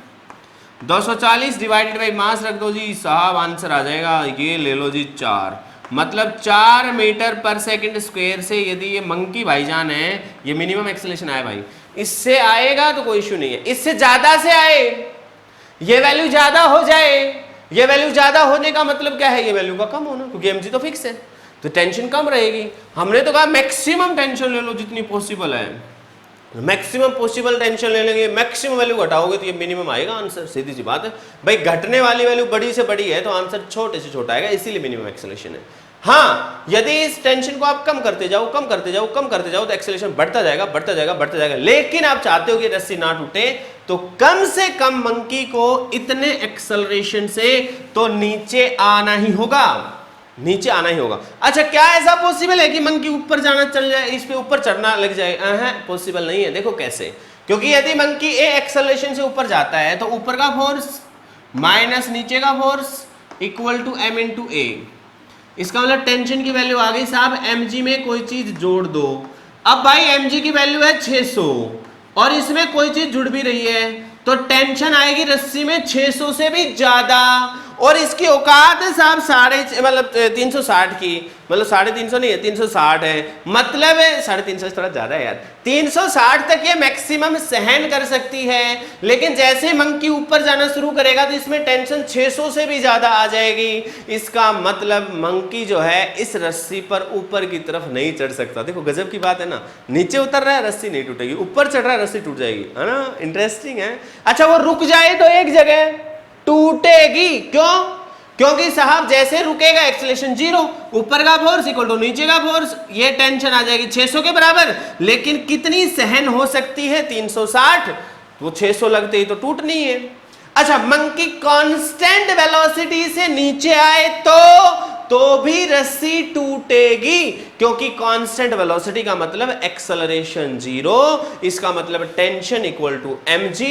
240 डिवाइडेड बाई मास रख दो जी साहब, आंसर आ जाएगा, ये ले लो जी 4, मतलब 4 मीटर पर सेकंड स्क्वायर से यदि ये मंकी भाईजान है, ये मिनिमम एक्सेलरेशन आया भाई, इससे आएगा तो कोई इशू नहीं है, इससे ज्यादा से आए, ये वैल्यू ज्यादा हो जाए, ये वैल्यू ज्यादा होने का मतलब क्या है, ये वैल्यू का कम होना, क्योंकि mg तो फिक्स है तो टेंशन कम रहेगी। हमने तो कहा मैक्सिमम टेंशन ले लो जितनी पॉसिबल है, मैक्सिमम पॉसिबल टेंशन ले लेंगे, मैक्सिमम वैल्यू घटाओगे तो ये मिनिमम आएगा आंसर, सीधी सी बात है भाई। घटने वाली वैल्यू बड़ी से बड़ी है तो आंसर छोटे से छोटा आएगा, इसीलिए मिनिमम एक्सेलरेशन है। हाँ, यदि इस टेंशन को आप कम करते जाओ कम करते जाओ कम करते जाओ तो एक्सेलरेशन बढ़ता जाएगा बढ़ता जाएगा बढ़ता जाएगा, लेकिन आप चाहते हो कि रस्सी ना टूटे, तो कम से कम मंकी को इतने एक्सेलरेशन से तो नीचे आना ही होगा। नीचे आना ही होगा। अच्छा, क्या ऐसा पॉसिबल है कि मंकी ऊपर जाना चल जाए, इस पे ऊपर चढ़ना लग जाए? पॉसिबल नहीं है। देखो कैसे, क्योंकि यदि मंकी ए एक्सेलरेशन से ऊपर जाता है तो ऊपर का फोर्स माइनस नीचे का force equal to m into a. इसका मतलब टेंशन की वैल्यू आ गई साहब, mg में कोई चीज जोड़ दो। अब भाई mg की वैल्यू है 600 और इसमें कोई चीज जुड़ भी रही है तो टेंशन आएगी रस्सी में 600 से भी ज्यादा, और इसकी औकात है साहब 360 की, मतलब 350 नहीं है 360 है, मतलब 350 थोड़ा ज्यादा है यार, 360 तक ये मैक्सिमम सहन कर सकती है। लेकिन जैसे मंकी ऊपर जाना शुरू करेगा तो इसमें टेंशन 600 से भी ज्यादा आ जाएगी। इसका मतलब मंकी जो है इस रस्सी पर ऊपर की तरफ नहीं चढ़ सकता। देखो गजब की बात है ना, नीचे उतर रहा है रस्सी नहीं टूटेगी, ऊपर चढ़ रहा है रस्सी टूट जाएगी, है ना, इंटरेस्टिंग है। अच्छा, वो रुक जाए तो एक जगह टूटेगी, क्यों? क्योंकि साहब जैसे रुकेगा एक्सेलरेशन 0, ऊपर का फोर्स इक्वल टू नीचे का फोर्स, ये टेंशन आ जाएगी 600 के बराबर। लेकिन कितनी सहन हो सकती है? 360, वो 600 लगते ही तो टूटनी है। अच्छा, मंकी कांस्टेंट वेलोसिटी से नीचे आए तो भी रस्सी टूटेगी, क्योंकि कांस्टेंट वेलोसिटी का मतलब एक्सेलरेशन 0, इसका मतलब टेंशन इक्वल टू mg।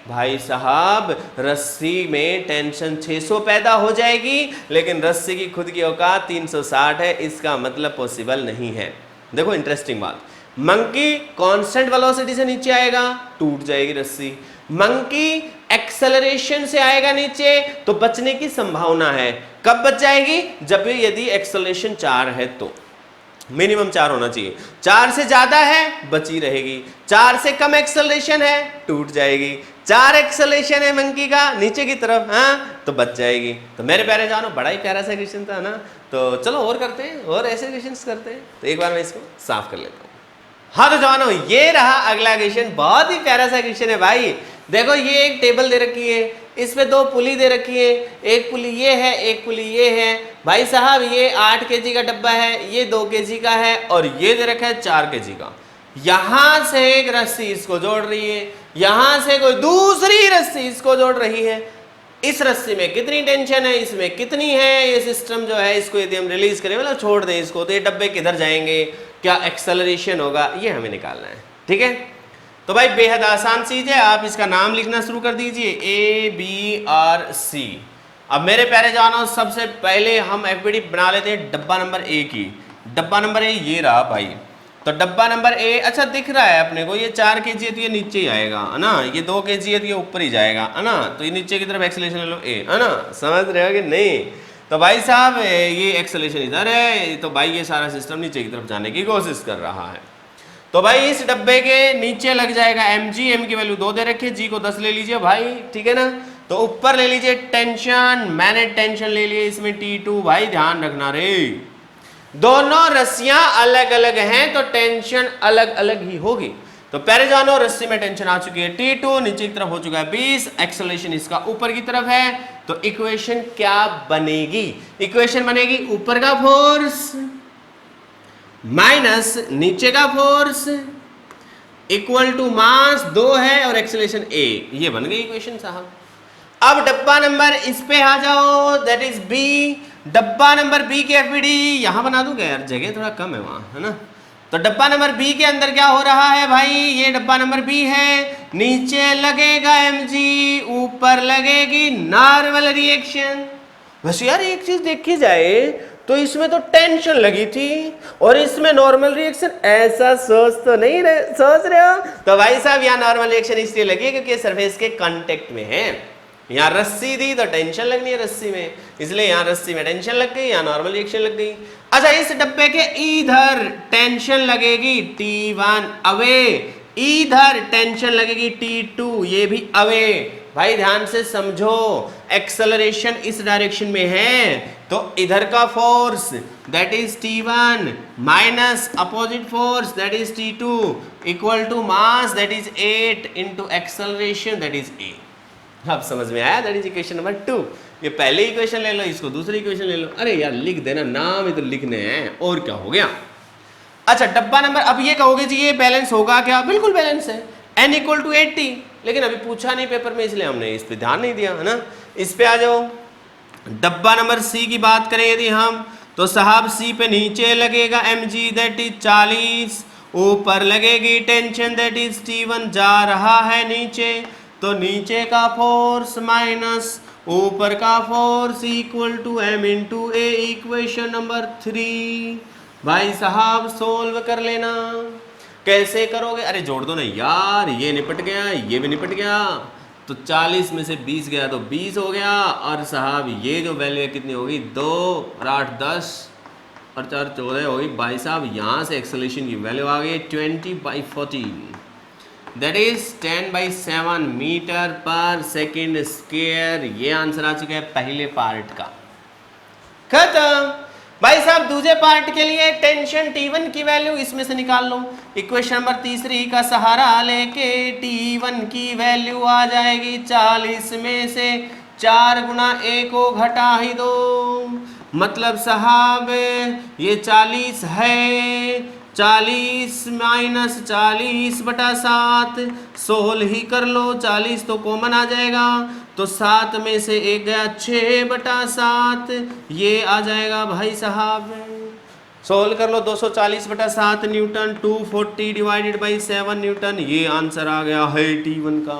भाई साहब रस्सी में टेंशन 600 पैदा हो जाएगी, लेकिन रस्सी की खुद की औकात 360 है, इसका मतलब पॉसिबल नहीं है। देखो इंटरेस्टिंग बात, मंकी कांस्टेंट वेलोसिटी से नीचे आएगा टूट जाएगी रस्सी, मंकी एक्सेलरेशन से आएगा नीचे तो बचने की संभावना है। कब बच जाएगी? जब यदि एक्सेलरेशन 4 है तो, मिनिमम 4 होना चाहिए, 4 से ज्यादा है बची रहेगी, 4 से कम एक्सेलरेशन है टूट जाएगी, 4 एक्सेलरेशन है मंकी का नीचे की तरफ, तो बच जाएगी। तो मेरे प्यारे जानो, बड़ा ही प्यारा सा क्वेश्चन था ना, तो चलो और करते हैं, और ऐसे क्वेश्चन करते हैं। तो एक बार मैं इसको साफ कर लेता हूँ। हाँ तो जवानों, ये रहा अगला क्वेश्चन, बहुत ही प्यारा सा क्वेश्चन है भाई। देखो ये एक टेबल दे रखी है, इस पे 2 पुली दे रखी है, एक पुली ये है, एक पुली ये है। भाई साहब ये 8 kg का डब्बा है, ये 2 kg का है, और ये दे रखा है 4 kg का। यहां से एक रस्सी इसको जोड़ रही है, यहां से कोई दूसरी रस्सी इसको जोड़ रही है। इस रस्सी में कितनी टेंशन है, इसमें कितनी है, ये सिस्टम जो है इसको यदि हम रिलीज करें, मतलब छोड़ दें इसको, तो ये डब्बे किधर जाएंगे, क्या एक्सेलरेशन होगा, ये हमें निकालना है। ठीक है, तो भाई बेहद आसान चीज है, आप इसका नाम लिखना शुरू कर दीजिए, ABRC। अब मेरे प्यारे जवानों, सबसे पहले हम एफबीडी बना लेते हैं डब्बा नंबर A की। डब्बा नंबर A ये रहा भाई, तो डब्बा नंबर A अच्छा दिख रहा है अपने को, ये 4 kg है तो ये नीचे ही आएगा, है ना, ये 2 kg है तो ये ऊपर ही जाएगा, है ना, तो ये नीचे की तरफ एक्सेलरेशन ले लो A, है ना, समझ रहे हो कि नहीं? तो भाई साहब ये एक्सेलरेशन इधर है, तो भाई ये सारा सिस्टम नीचे की तरफ जाने की कोशिश कर रहा है। तो भाई इस डब्बे के नीचे लग जाएगा mg, m की वैल्यू 2 दे रखी, g को 10 ले लीजिए भाई, ठीक है ना। तो ऊपर ले लीजिए टेंशन, मैंने टेंशन ले लिए इसमें T2। भाई ध्यान रखना रे, दोनों रस्सियां अलग अलग हैं तो टेंशन अलग अलग ही होगी। तो पहले जानो, रस्सी में टेंशन आ चुकी है T2, नीचे की तरफ हो चुका है 20, एक्सेलरेशन इसका ऊपर की तरफ है, तो इक्वेशन क्या बनेगी? इक्वेशन बनेगी ऊपर का फोर्स माइनस नीचे का फोर्स इक्वल टू मास 2 है और एक्सेलरेशन A, ये बन गई इक्वेशन साहब। अब डब्बा नंबर इस पे आ जाओ, दैट इज B। डब्बा नंबर B के एफबीडी यहां बना दूंगा यार, जगह थोड़ा कम है वहां, है ना। तो डब्बा नंबर B के अंदर क्या हो रहा है भाई, ये डब्बा नंबर B है, नीचे लगेगा mg, ऊपर लगेगी नॉर्मल रिएक्शन। वैसे यार एक चीज देखी जाए तो इसमें तो टेंशन लगी थी और इसमें नॉर्मल रिएक्शन, ऐसा सोच रहे हो? तो भाई साहब यहाँ नॉर्मल रिएक्शन इसलिए लगी क्योंकि सरफेस के कांटेक्ट में है। यहाँ रस्सी दी तो टेंशन लगनी है रस्सी में, इसलिए यहाँ रस्सी में टेंशन लग गई, यहाँ नॉर्मल रिएक्शन लग गई। अच्छा, इस डब्बे के इधर टेंशन लगेगी T1 अवे, इधर टेंशन लगेगी T2, ये भी अवे। भाई ध्यान से समझो, एक्सेलरेशन इस डायरेक्शन में है तो इधर का force that is T1 minus opposite force that is T2 equal to mass that is 8 into acceleration that is A। अब समझ में आया? That is equation number 2। ये पहले इक्वेशन ले लो, इसको दूसरी इक्वेशन ले लो। अरे यार लिख देना, नाम ही तो लिखने हैं, और क्या हो गया। अच्छा डब्बा नंबर, अब ये कहोगे जी ये बैलेंस होगा क्या? बिल्कुल बैलेंस है, n इक्वल टू 80, लेकिन अभी पूछा नहीं पेपर में इसलिए हमने इस पे ध्यान नहीं दिया, है ना। इस पे आ जाओ, डब्बा नंबर C की बात करें यदि हम, तो साहब सी पे नीचे लगेगा mg दैट इज 40, ऊपर लगेगी टेंशन दैट इज T1 जा रहा है नीचे, तो नीचे का फोर्स माइनस ऊपर का force equal to m into A, equation number 3। भाई साहब सोल्व कर लेना। कैसे करोगे? अरे जोड़ दो ना यार, ये निपट गया, ये भी निपट गया, तो 40 में से 20 गया तो 20 हो गया, और साहब ये जो वैल्यू है कितनी होगी, 2 और 8 10 और 4 14 होगी। भाई साहब यहाँ से एक्सेलरेशन की वैल्यू आ गई 20/14, दैट इज 10/7 मीटर पर सेकेंड स्क्वायर। ये आंसर आ चुका है पहले पार्ट का। खत्म। भाई साहब दूसरे पार्ट के लिए टेंशन T1 की वैल्यू इसमें से निकाल लो। इक्वेशन नंबर 3 का सहारा लेके T1 की वैल्यू आ जाएगी 40 में से 4 गुना A को घटा ही दो, मतलब साहब ये 40 है, 40 माइनस 40/7 सोल ही कर लो, 40 तो कॉमन आ जाएगा, तो 7 में से 1 गया 6/7, ये आ जाएगा भाई साहब, सोल्व कर लो 240/7 न्यूटन, 240 डिवाइडेड बाई 7 न्यूटन, ये आंसर आ गया है T1 का।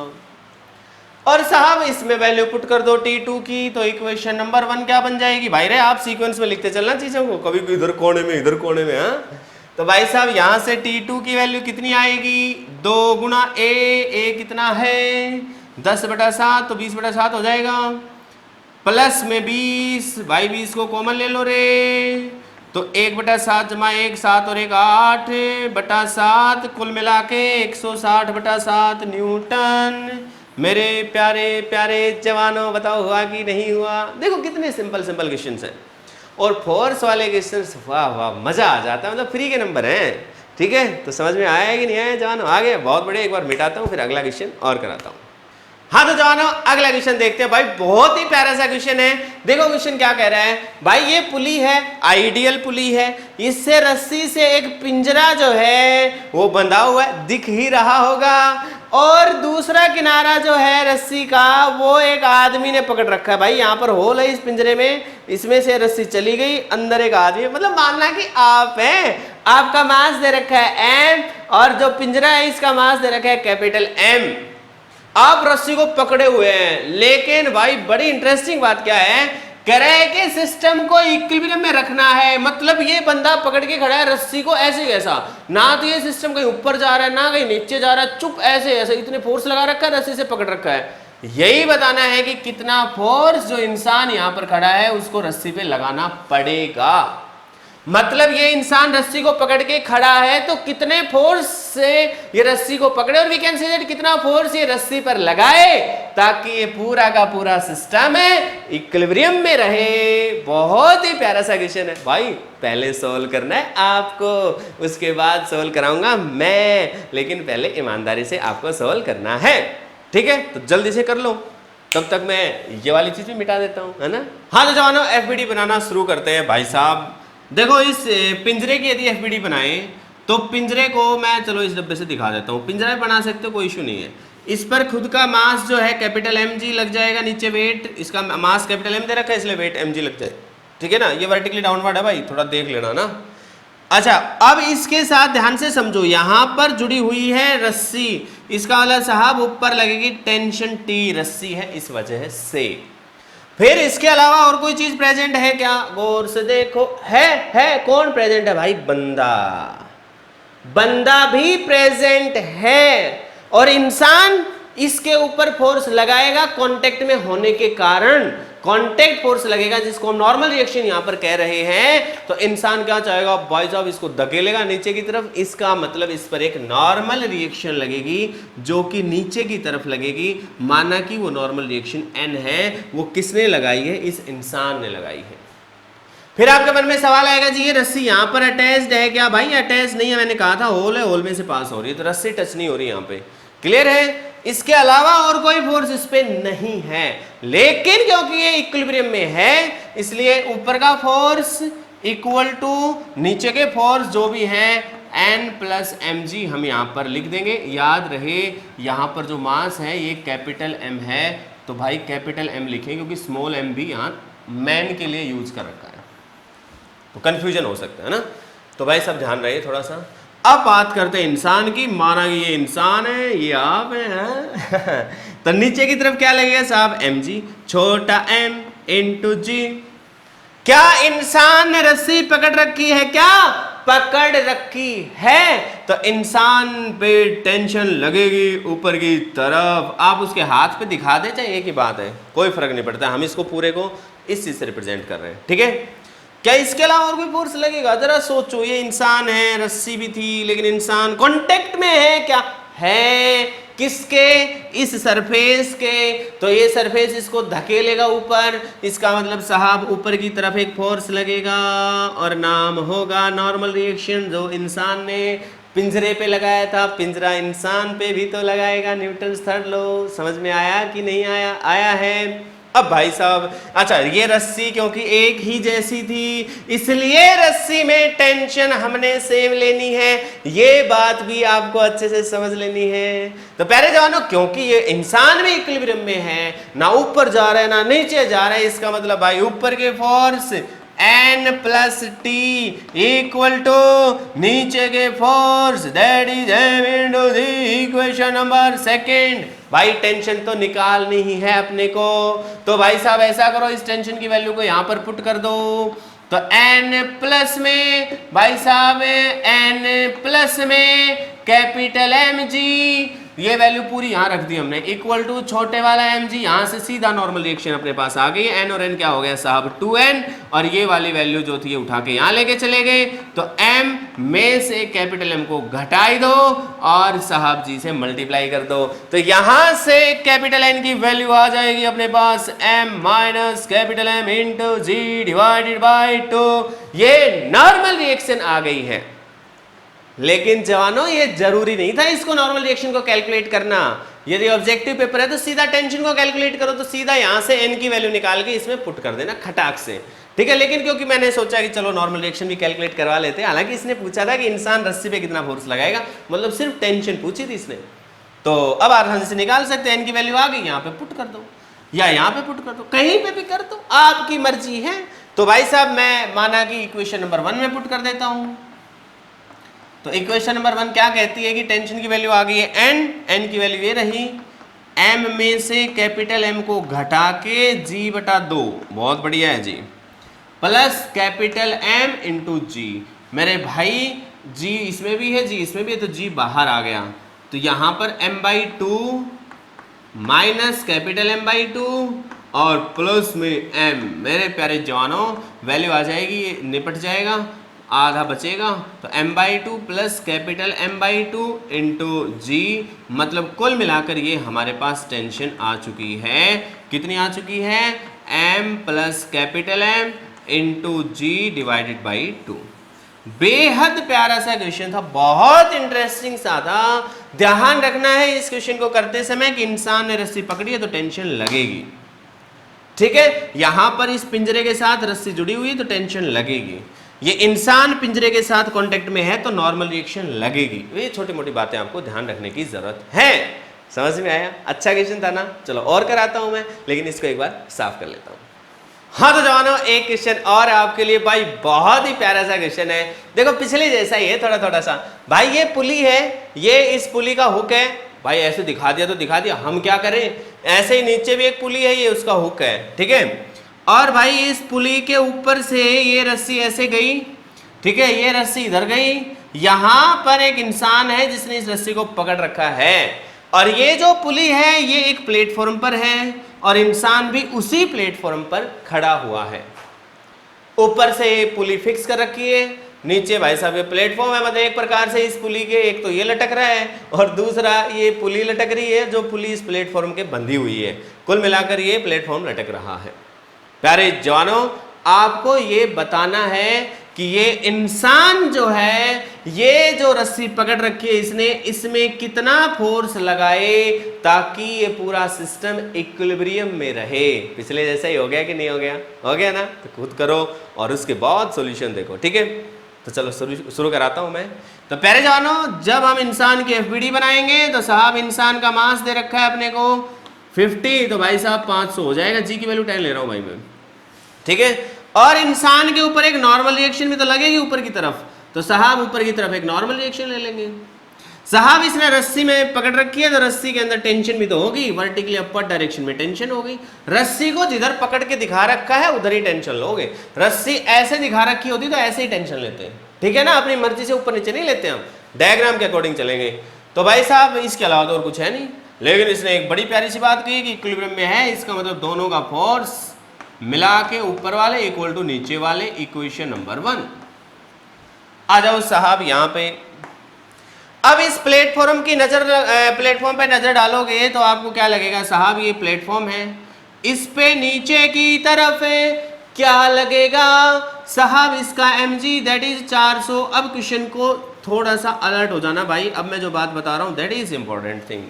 और साहब इसमें वैल्यू पुट कर दो T2 की, तो इक्वेशन नंबर 1 क्या बन जाएगी? भाई रे आप सीक्वेंस में लिखते चलना चीजों को, कभी इधर कोने में इधर कोने में। हाँ तो भाई साहब यहाँ से T2 की वैल्यू कितनी आएगी? 2 गुना A कितना है 10/7, तो 20/7 हो जाएगा, प्लस में 20, भाई 20 को कॉमन ले लो रे, तो 1/7 जमा 1 7 और 1 8/7, कुल मिला के 160/7 न्यूटन। मेरे प्यारे प्यारे जवानों बताओ हुआ कि नहीं हुआ? देखो कितने सिंपल सिंपल क्वेश्चंस हैं, और फोर्स वाले क्वेश्चंस वाह वाह मजा आ जाता है, मतलब फ्री के नंबर हैं। ठीक है, तो समझ में आया है कि नहीं आया जवानों? आ गया, बहुत बढ़िया। एक बार मिटाता हूँ फिर अगला क्वेश्चन और कराता हूँ। हाँ तो जवानों अगला क्वेश्चन देखते हैं। भाई बहुत ही प्यारा सा क्वेश्चन है। देखो क्वेश्चन क्या कह रहा है, भाई ये पुली है, आइडियल पुली है, इससे रस्सी से एक पिंजरा जो है वो बंधा हुआ है, दिख ही रहा होगा, और दूसरा किनारा जो है रस्सी का वो एक आदमी ने पकड़ रखा है। भाई यहाँ पर होल है इस पिंजरे में, इसमें से रस्सी चली गई, अंदर एक आदमी, मतलब मानना कि आप हैं, आपका मास दे रखा है M, और जो पिंजरा है इसका मास दे रखा है कैपिटल M। आप रस्सी को पकड़े हुए हैं, लेकिन भाई बड़ी इंटरेस्टिंग बात क्या है, कह रहा है कि सिस्टम को इक्विलिब्रियम में रखना है। मतलब ये बंदा पकड़ के खड़ा है रस्सी को, ऐसे कैसा, ना तो ये सिस्टम कहीं ऊपर जा रहा है ना कहीं नीचे जा रहा है, चुप ऐसे ऐसे, इतने फोर्स लगा रखा है, रस्सी से पकड़ रखा है। यही बताना है कि कितना फोर्स जो इंसान यहाँ पर खड़ा है उसको रस्सी पे लगाना पड़ेगा। मतलब ये इंसान रस्सी को पकड़ के खड़ा है तो कितने फोर्स से ये रस्सी को पकड़े, और वी कैन से दैट कितना फोर्स ये रस्सी पर लगाए ताकि ये पूरा का पूरा सिस्टम है इक्विलिब्रियम में रहे। बहुत ही प्यारा सा क्वेश्चन है भाई, पहले सोल्व करना है आपको, उसके बाद सोल्व कराऊंगा मैं, लेकिन पहले ईमानदारी से आपको सोल्व करना है। ठीक है, तो जल्दी से कर लो, तब तक मैं ये वाली चीज भी मिटा देता हूँ, है ना। हाँ तो जवानों एफबीडी बनाना शुरू करते हैं। भाई साहब देखो इस पिंजरे की यदि एफबीडी बनाए तो पिंजरे को मैं चलो इस डब्बे से दिखा देता हूँ, पिंजरा बना सकते हो, कोई इशू नहीं है। इस पर खुद का मास जो है कैपिटल mg लग जाएगा, नीचे वेट, इसका मास कैपिटल M दे रखा है इसलिए वेट mg लग जाए। ठीक है ना, ये वर्टिकली डाउनवर्ड है भाई, थोड़ा देख लेना ना। अच्छा अब इसके साथ ध्यान से समझो, यहाँ पर जुड़ी हुई है रस्सी, इसका मतलब साहब ऊपर लगेगी टेंशन T, रस्सी है इस वजह से। फिर इसके अलावा और कोई चीज प्रेजेंट है क्या? गौर से देखो, है कौन प्रेजेंट है भाई? बंदा, बंदा भी प्रेजेंट है, और इंसान इसके ऊपर फोर्स लगाएगा कांटेक्ट में होने के कारण, कांटेक्ट फोर्स लगेगा जिसको हम नॉर्मल रिएक्शन यहां पर कह रहे हैं। तो इंसान क्या चाहेगा भाई साहब, इसको धकेलेगा नीचे की तरफ, इसका मतलब इस पर एक नॉर्मल रिएक्शन लगेगी जो कि नीचे की तरफ लगेगी। माना कि वो नॉर्मल रिएक्शन N है, वो किसने लगाई है? इस इंसान ने लगाई है। फिर आपके मन में सवाल आएगा जी ये रस्सी यहाँ पर अटैच्ड है क्या? भाई अटैच नहीं है, मैंने कहा था होल है, होल में से पास हो रही है, तो रस्सी टच नहीं हो रही यहाँ पे। क्लियर है? इसके अलावा और कोई फोर्स इस पे नहीं है, लेकिन क्योंकि ये इक्विलिब्रियम में है इसलिए ऊपर का फोर्स इक्वल टू नीचे के फोर्स जो भी है N प्लस mg हम यहाँ पर लिख देंगे। याद रहे यहाँ पर जो मास है ये कैपिटल M है, तो भाई कैपिटल M लिखें क्योंकि स्मॉल m भी यहाँ मैन के लिए यूज कर रखा है। तो कंफ्यूजन हो सकता है ना। तो भाई सब ध्यान रहे थोड़ा सा। अब बात करते हैं इंसान की। माना कि ये इंसान है, ये आप है तो नीचे की तरफ क्या लगेगा साहब, mg, छोटा m इंटू जी। क्या इंसान ने रस्सी पकड़ रखी है? क्या पकड़ रखी है? तो इंसान पे टेंशन लगेगी ऊपर की तरफ। आप उसके हाथ पे दिखा दे चाहे एक ही बात है, कोई फर्क नहीं पड़ता। हम इसको पूरे को इस चीज से रिप्रेजेंट कर रहे हैं, ठीक है। क्या इसके अलावा और कोई फोर्स लगेगा? जरा सोचो, ये इंसान है, रस्सी भी थी, लेकिन इंसान कांटेक्ट में है। क्या है? किसके? इस सरफेस के। तो ये सरफेस इसको धकेलेगा ऊपर, इसका मतलब साहब ऊपर की तरफ एक फोर्स लगेगा और नाम होगा नॉर्मल रिएक्शन। जो इंसान ने पिंजरे पे लगाया था, पिंजरा इंसान पे भी तो लगाएगा। न्यूटन्स थर्ड लॉ समझ में आया कि नहीं आया? आया है। अब भाई साहब, अच्छा ये रस्सी क्योंकि एक ही जैसी थी इसलिए रस्सी में टेंशन हमने सेम लेनी है। ये बात भी आपको अच्छे से समझ लेनी है। तो प्यारे जवानों, क्योंकि ये इंसान भी इक्विलिब्रियम में है, ना ऊपर जा रहा है ना नीचे जा रहा है, इसका मतलब भाई ऊपर के force n plus T equal to नीचे के force that is m into G. Equation number second. भाई टेंशन तो निकालनी ही है अपने को। तो भाई साहब ऐसा करो, इस टेंशन की वैल्यू को यहां पर पुट कर दो। तो n प्लस में भाई साहब n प्लस में कैपिटल mg, ये वैल्यू पूरी यहां रख दी हमने, इक्वल टू छोटे वाला mg। यहां से सीधा नॉर्मल रिएक्शन अपने पास आ गई। n और n क्या हो गया साहब 2n, और ये वाली वैल्यू जो थी उठा के यहां लेके चले गए। तो m में से कैपिटल m को घटाई दो और साहब जी से मल्टीप्लाई कर दो। तो यहां से कैपिटल n की वैल्यू आ जाएगी अपने पास m minus capital m into G divided by 2। ये नॉर्मल रिएक्शन आ गई है। लेकिन जवानों, ये जरूरी नहीं था इसको नॉर्मल रिएक्शन को कैलकुलेट करना। यदि ऑब्जेक्टिव पेपर है तो सीधा टेंशन को कैलकुलेट करो, तो सीधा यहां से n की वैल्यू निकाल के इसमें पुट कर देना खटाक से, ठीक है। लेकिन क्योंकि मैंने सोचा कि चलो नॉर्मल रिएक्शन भी कैलकुलेट करवा लेते हैं, हालांकि इसने पूछा था कि इंसान रस्सी पे कितना फोर्स लगाएगा, मतलब सिर्फ टेंशन पूछी थी इसने। तो अब आसानी से निकाल सकते हैं। n की वैल्यू आ गई, यहाँ पे पुट कर दो या यहाँ पे पुट कर दो, कहीं पे भी कर दो, आपकी मर्जी है। तो भाई साहब मैं माना कि इक्वेशन नंबर 1 में पुट कर देता हूं। तो इक्वेशन नंबर 1 क्या कहती है कि टेंशन की वैल्यू आ गई है n की वैल्यू ये रही, m में से कैपिटल M को घटा के g बटा 2, बहुत बढ़िया है जी, प्लस कैपिटल M इंटू जी। मेरे भाई g इसमें भी है, g इसमें भी है, तो g बाहर आ गया। तो यहां पर m/2 माइनस कैपिटल M/2 और प्लस में m। मेरे प्यारे जवानों, वैल्यू आ जाएगी, निपट जाएगा, आधा बचेगा। तो m/2 plus capital M/2 into जी, मतलब कुल मिलाकर ये हमारे पास टेंशन आ चुकी है। कितनी आ चुकी है? m plus capital M into G divided by 2। बेहद प्यारा सा क्वेश्चन था, बहुत इंटरेस्टिंग सा था। ध्यान रखना है इस क्वेश्चन को करते समय कि इंसान ने रस्सी पकड़ी है तो टेंशन लगेगी, ठीक है। यहां पर इस पिंजरे के साथ रस्सी जुड़ी हुई है तो टेंशन लगेगी। ये इंसान पिंजरे के साथ कांटेक्ट में है तो नॉर्मल रिएक्शन लगेगी। ये छोटी मोटी बातें आपको ध्यान रखने की जरूरत है। समझ में आया? अच्छा क्वेश्चन था ना। चलो और कराता हूं मैं, लेकिन इसको एक बार साफ कर लेता हूं। हाँ तो जवानों, एक क्वेश्चन और आपके लिए भाई, बहुत ही प्यारा सा क्वेश्चन है। देखो पिछले जैसा ही है थोड़ा थोड़ा सा। भाई ये पुली है, ये इस पुली का हुक है। भाई ऐसे दिखा दिया तो दिखा दिया, हम क्या करें। ऐसे ही नीचे भी एक पुली है, ये उसका हुक है, ठीक है। और भाई इस पुली के ऊपर से ये रस्सी ऐसे गई, ठीक है, ये रस्सी इधर गई। यहां पर एक इंसान है जिसने इस रस्सी को पकड़ रखा है, और ये जो पुली है ये एक प्लेटफॉर्म पर है और इंसान भी उसी प्लेटफॉर्म पर खड़ा हुआ है। ऊपर से ये पुली फिक्स कर रखी है, नीचे भाई साहब ये प्लेटफॉर्म है। मतलब एक प्रकार से इस पुली के एक तो ये लटक रहा है और दूसरा ये पुली लटक रही है, जो पुली इस प्लेटफॉर्म के बंधी हुई है। कुल मिलाकर ये प्लेटफॉर्म लटक रहा है। प्यारे जवानों, आपको ये बताना है कि ये इंसान जो है, ये जो रस्सी पकड़ रखी है इसने, इसमें कितना फोर्स लगाए ताकि ये पूरा सिस्टम इक्विलिब्रियम में रहे। पिछले जैसा ही हो गया कि नहीं हो गया? हो गया ना। तो खुद करो और उसके बाद सॉल्यूशन देखो, ठीक है। तो चलो शुरू कराता हूं मैं। तो प्यारे जवानों, जब हम इंसान की एफबीडी बनाएंगे तो साहब इंसान का मास दे रखा है अपने को 50, तो भाई साहब 500 हो जाएगा। जी की वैल्यू 10 ले रहा हूं भाई मैं, ठीक है। और इंसान के ऊपर एक नॉर्मल रिएक्शन भी तो लगेगी ऊपर की तरफ, तो साहब ऊपर की तरफ एक नॉर्मल रिएक्शन ले लेंगे। साहब इसने रस्सी में पकड़ रखी है तो रस्सी के अंदर टेंशन भी तो होगी, वर्टिकली अपर डायरेक्शन में टेंशन होगी। रस्सी को जिधर पकड़ के दिखा रखा है उधर ही टेंशन लोगे, रस्सी ऐसे दिखा रखी होती तो ऐसे ही टेंशन लेते हैं, ठीक है ना, अपनी मर्जी से ऊपर नीचे नहीं लेते हम, डायग्राम के अकॉर्डिंग चलेंगे। तो भाई साहब इसके अलावा तो और कुछ है नहीं, लेकिन इसने एक बड़ी प्यारी सी बात कही कि इक्विलिब्रियम में है, इसका मतलब दोनों का फोर्स मिला के ऊपर वाले इक्वल टू नीचे वाले, इक्वेशन नंबर 1। आ जाओ साहब यहाँ पे, अब इस प्लेटफॉर्म की प्लेटफॉर्म पे नजर डालोगे तो आपको क्या लगेगा, साहब ये प्लेटफॉर्म है, इस पे नीचे की तरफ है, क्या लगेगा साहब, इसका mg दैट इज 400। अब क्वेश्चन को थोड़ा सा अलर्ट हो जाना भाई, अब मैं जो बात बता रहा हूं दैट इज इंपॉर्टेंट थिंग।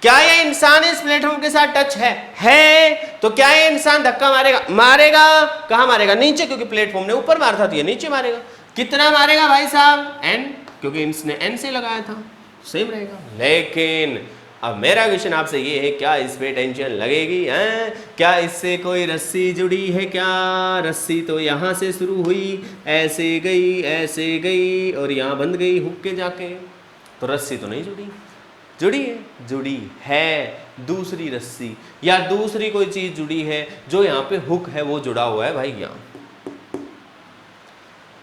क्या ये इंसान इस प्लेटफॉर्म के साथ टच है तो क्या ये इंसान धक्का मारेगा कहां मारेगा, नीचे, क्योंकि प्लेटफॉर्म ने ऊपर मारा था तो ये नीचे मारेगा। कितना मारेगा भाई साहब, n, क्योंकि इसने n से लगाया था, सेम रहेगा। लेकिन अब मेरा क्वेश्चन आपसे ये है, क्या इस पे टेंशन लगेगी है, क्या इससे कोई रस्सी जुड़ी है, क्या रस्सी तो यहाँ से शुरू हुई, ऐसे गई और यहाँ बंध गई हुक के जाके, तो रस्सी तो नहीं जुड़ी है दूसरी रस्सी या दूसरी कोई चीज जुड़ी है, जो यहाँ पे हुक है वो जुड़ा हुआ है भाई यहाँ।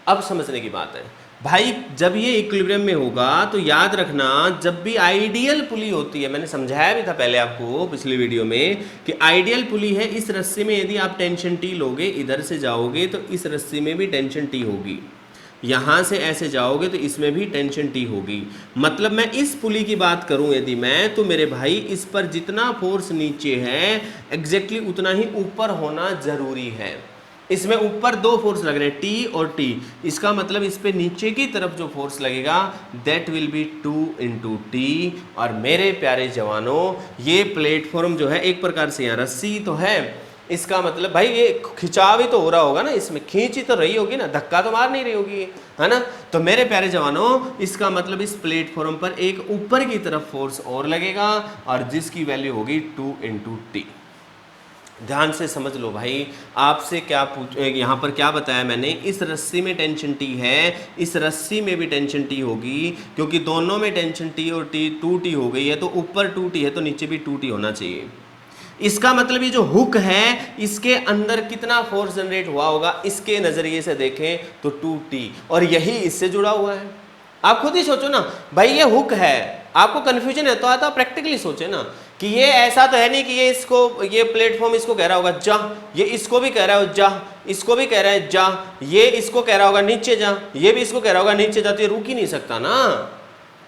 अब समझने की बात है भाई, जब ये इक्विलिब्रियम में होगा तो याद रखना, जब भी आइडियल पुली होती है, मैंने समझाया भी था पहले आपको पिछली वीडियो में कि आइडियल पुली है, इस रस्सी में यदि आप टेंशन टी लोगे, इधर से जाओगे तो इस रस्सी में भी टेंशन टी होगी, यहाँ से ऐसे जाओगे तो इसमें भी टेंशन टी होगी। मतलब मैं इस पुली की बात करूं यदि मैं, तो मेरे भाई इस पर जितना फोर्स नीचे है एग्जैक्टली उतना ही ऊपर होना जरूरी है। इसमें ऊपर दो फोर्स लग रहे हैं, टी और टी, इसका मतलब इस पे नीचे की तरफ जो फोर्स लगेगा दैट विल बी 2 × टी। और मेरे प्यारे जवानों, ये प्लेटफॉर्म जो है एक प्रकार से यहाँ रस्सी तो है, इसका मतलब भाई ये खिंचाव ही तो हो रहा होगा ना, इसमें खींच ही तो रही होगी ना, धक्का तो मार नहीं रही होगी, है ना। तो मेरे प्यारे जवानों, इसका मतलब इस प्लेटफॉर्म पर एक ऊपर की तरफ फोर्स और लगेगा और जिसकी वैल्यू होगी 2 × टी। ध्यान से समझ लो भाई, आपसे क्या यहाँ पर क्या बताया मैंने, इस रस्सी में टेंशन टी है, इस रस्सी में भी टेंशन टी होगी, क्योंकि दोनों में टेंशन टी और टी 2t हो गई है, तो ऊपर 2t है तो नीचे भी 2t होना चाहिए। इसका मतलब ये जो हुक है इसके अंदर कितना फोर्स जनरेट हुआ होगा, इसके नजरिए से देखें तो 2t, और यही इससे जुड़ा हुआ है। आप खुद ही सोचो ना भाई, ये हुक है, आपको कंफ्यूजन है तो आता, प्रैक्टिकली सोचे ना कि ये ऐसा तो है नहीं कि ये प्लेटफॉर्म इसको कह रहा होगा जा, ये इसको भी कह रहा है जा, इसको भी कह रहा है जा, ये इसको कह रहा होगा नीचे जा, ये भी इसको कह रहा होगा नीचे जा, तो ये रुक ही नहीं सकता ना।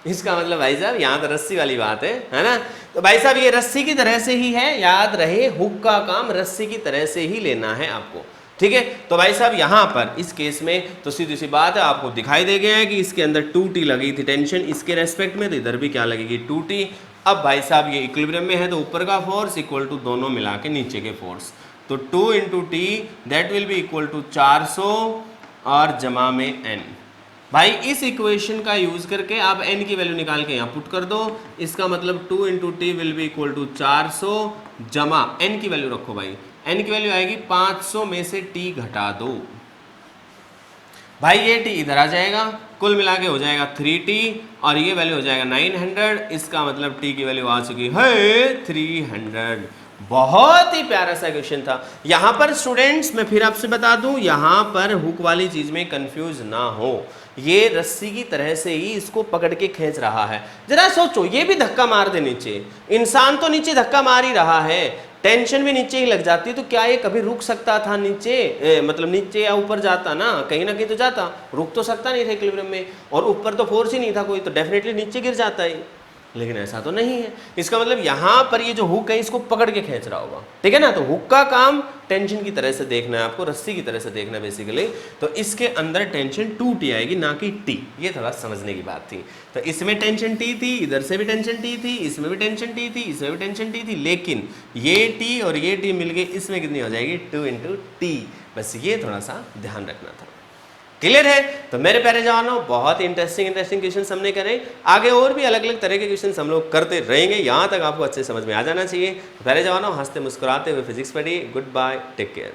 इसका मतलब भाई साहब यहाँ तो रस्सी वाली बात है ना। तो भाई साहब ये रस्सी की तरह से ही है, याद रहे हुक का काम रस्सी की तरह से ही लेना है आपको, ठीक है। तो भाई साहब यहाँ पर इस केस में तो सीधी सी बात है, आपको दिखाई दे गया है कि इसके अंदर 2t लगी थी टेंशन इसके रेस्पेक्ट में, तो इधर भी क्या लगेगी 2t। अब भाई साहब ये इक्विलिब्रियम में है तो ऊपर का फोर्स इक्वल टू दोनों मिला के नीचे के फोर्स, तो 2 × t that will be equal to 400 और जमा में n। भाई इस इक्वेशन का यूज करके आप n की वैल्यू निकाल के यहाँ पुट कर दो, इसका मतलब 2 × t will be equal to 400 जमा n की वैल्यू रखो भाई, n की वैल्यू आएगी 500 में से t घटा दो, भाई ये t इधर आ जाएगा, कुल मिला के हो जाएगा 3t और ये वैल्यू हो जाएगा 900, इसका मतलब t की वैल्यू आ चुकी है 300। बहुत ही प्यारा सा क्वेश्चन था। यहाँ पर स्टूडेंट्स मैं फिर आपसे बता दूं, यहाँ पर हुक वाली चीज में कंफ्यूज ना हो, ये रस्सी की तरह से ही इसको पकड़ के खींच रहा है। जरा सोचो, ये भी धक्का मार दे नीचे, इंसान तो नीचे धक्का मार ही रहा है, टेंशन भी नीचे ही लग जाती है, तो क्या ये कभी रुक सकता था नीचे, मतलब नीचे या ऊपर जाता ना कहीं तो जाता, रुक तो सकता नहीं था इक्विलिब्रियम में, और ऊपर तो फोर्स ही नहीं था कोई, तो डेफिनेटली नीचे गिर जाता है, लेकिन ऐसा तो नहीं है। इसका मतलब यहाँ पर ये जो हुक है इसको पकड़ के खींच रहा होगा, ठीक है ना। तो हुक का काम टेंशन की तरह से देखना है आपको, रस्सी की तरह से देखना है बेसिकली, तो इसके अंदर टेंशन 2t आएगी ना कि t, ये थोड़ा समझने की बात थी। तो इसमें टेंशन t थी, इधर से भी टेंशन t थी, इसमें भी टेंशन t थी, इसमें भी टेंशन t थी, लेकिन ये t और ये t मिल गई, इसमें कितनी हो जाएगी 2 × t। बस ये थोड़ा सा ध्यान रखना था। क्लियर है। तो मेरे प्यारे जवानों, बहुत ही इंटरेस्टिंग क्वेश्चन हमने करे, आगे और भी अलग अलग तरह के क्वेश्चन हम लोग करते रहेंगे, यहाँ तक आपको अच्छे समझ में आ जाना चाहिए। प्यारे जवानों, हंसते मुस्कुराते हुए फिजिक्स पढ़िए। Goodbye, take care.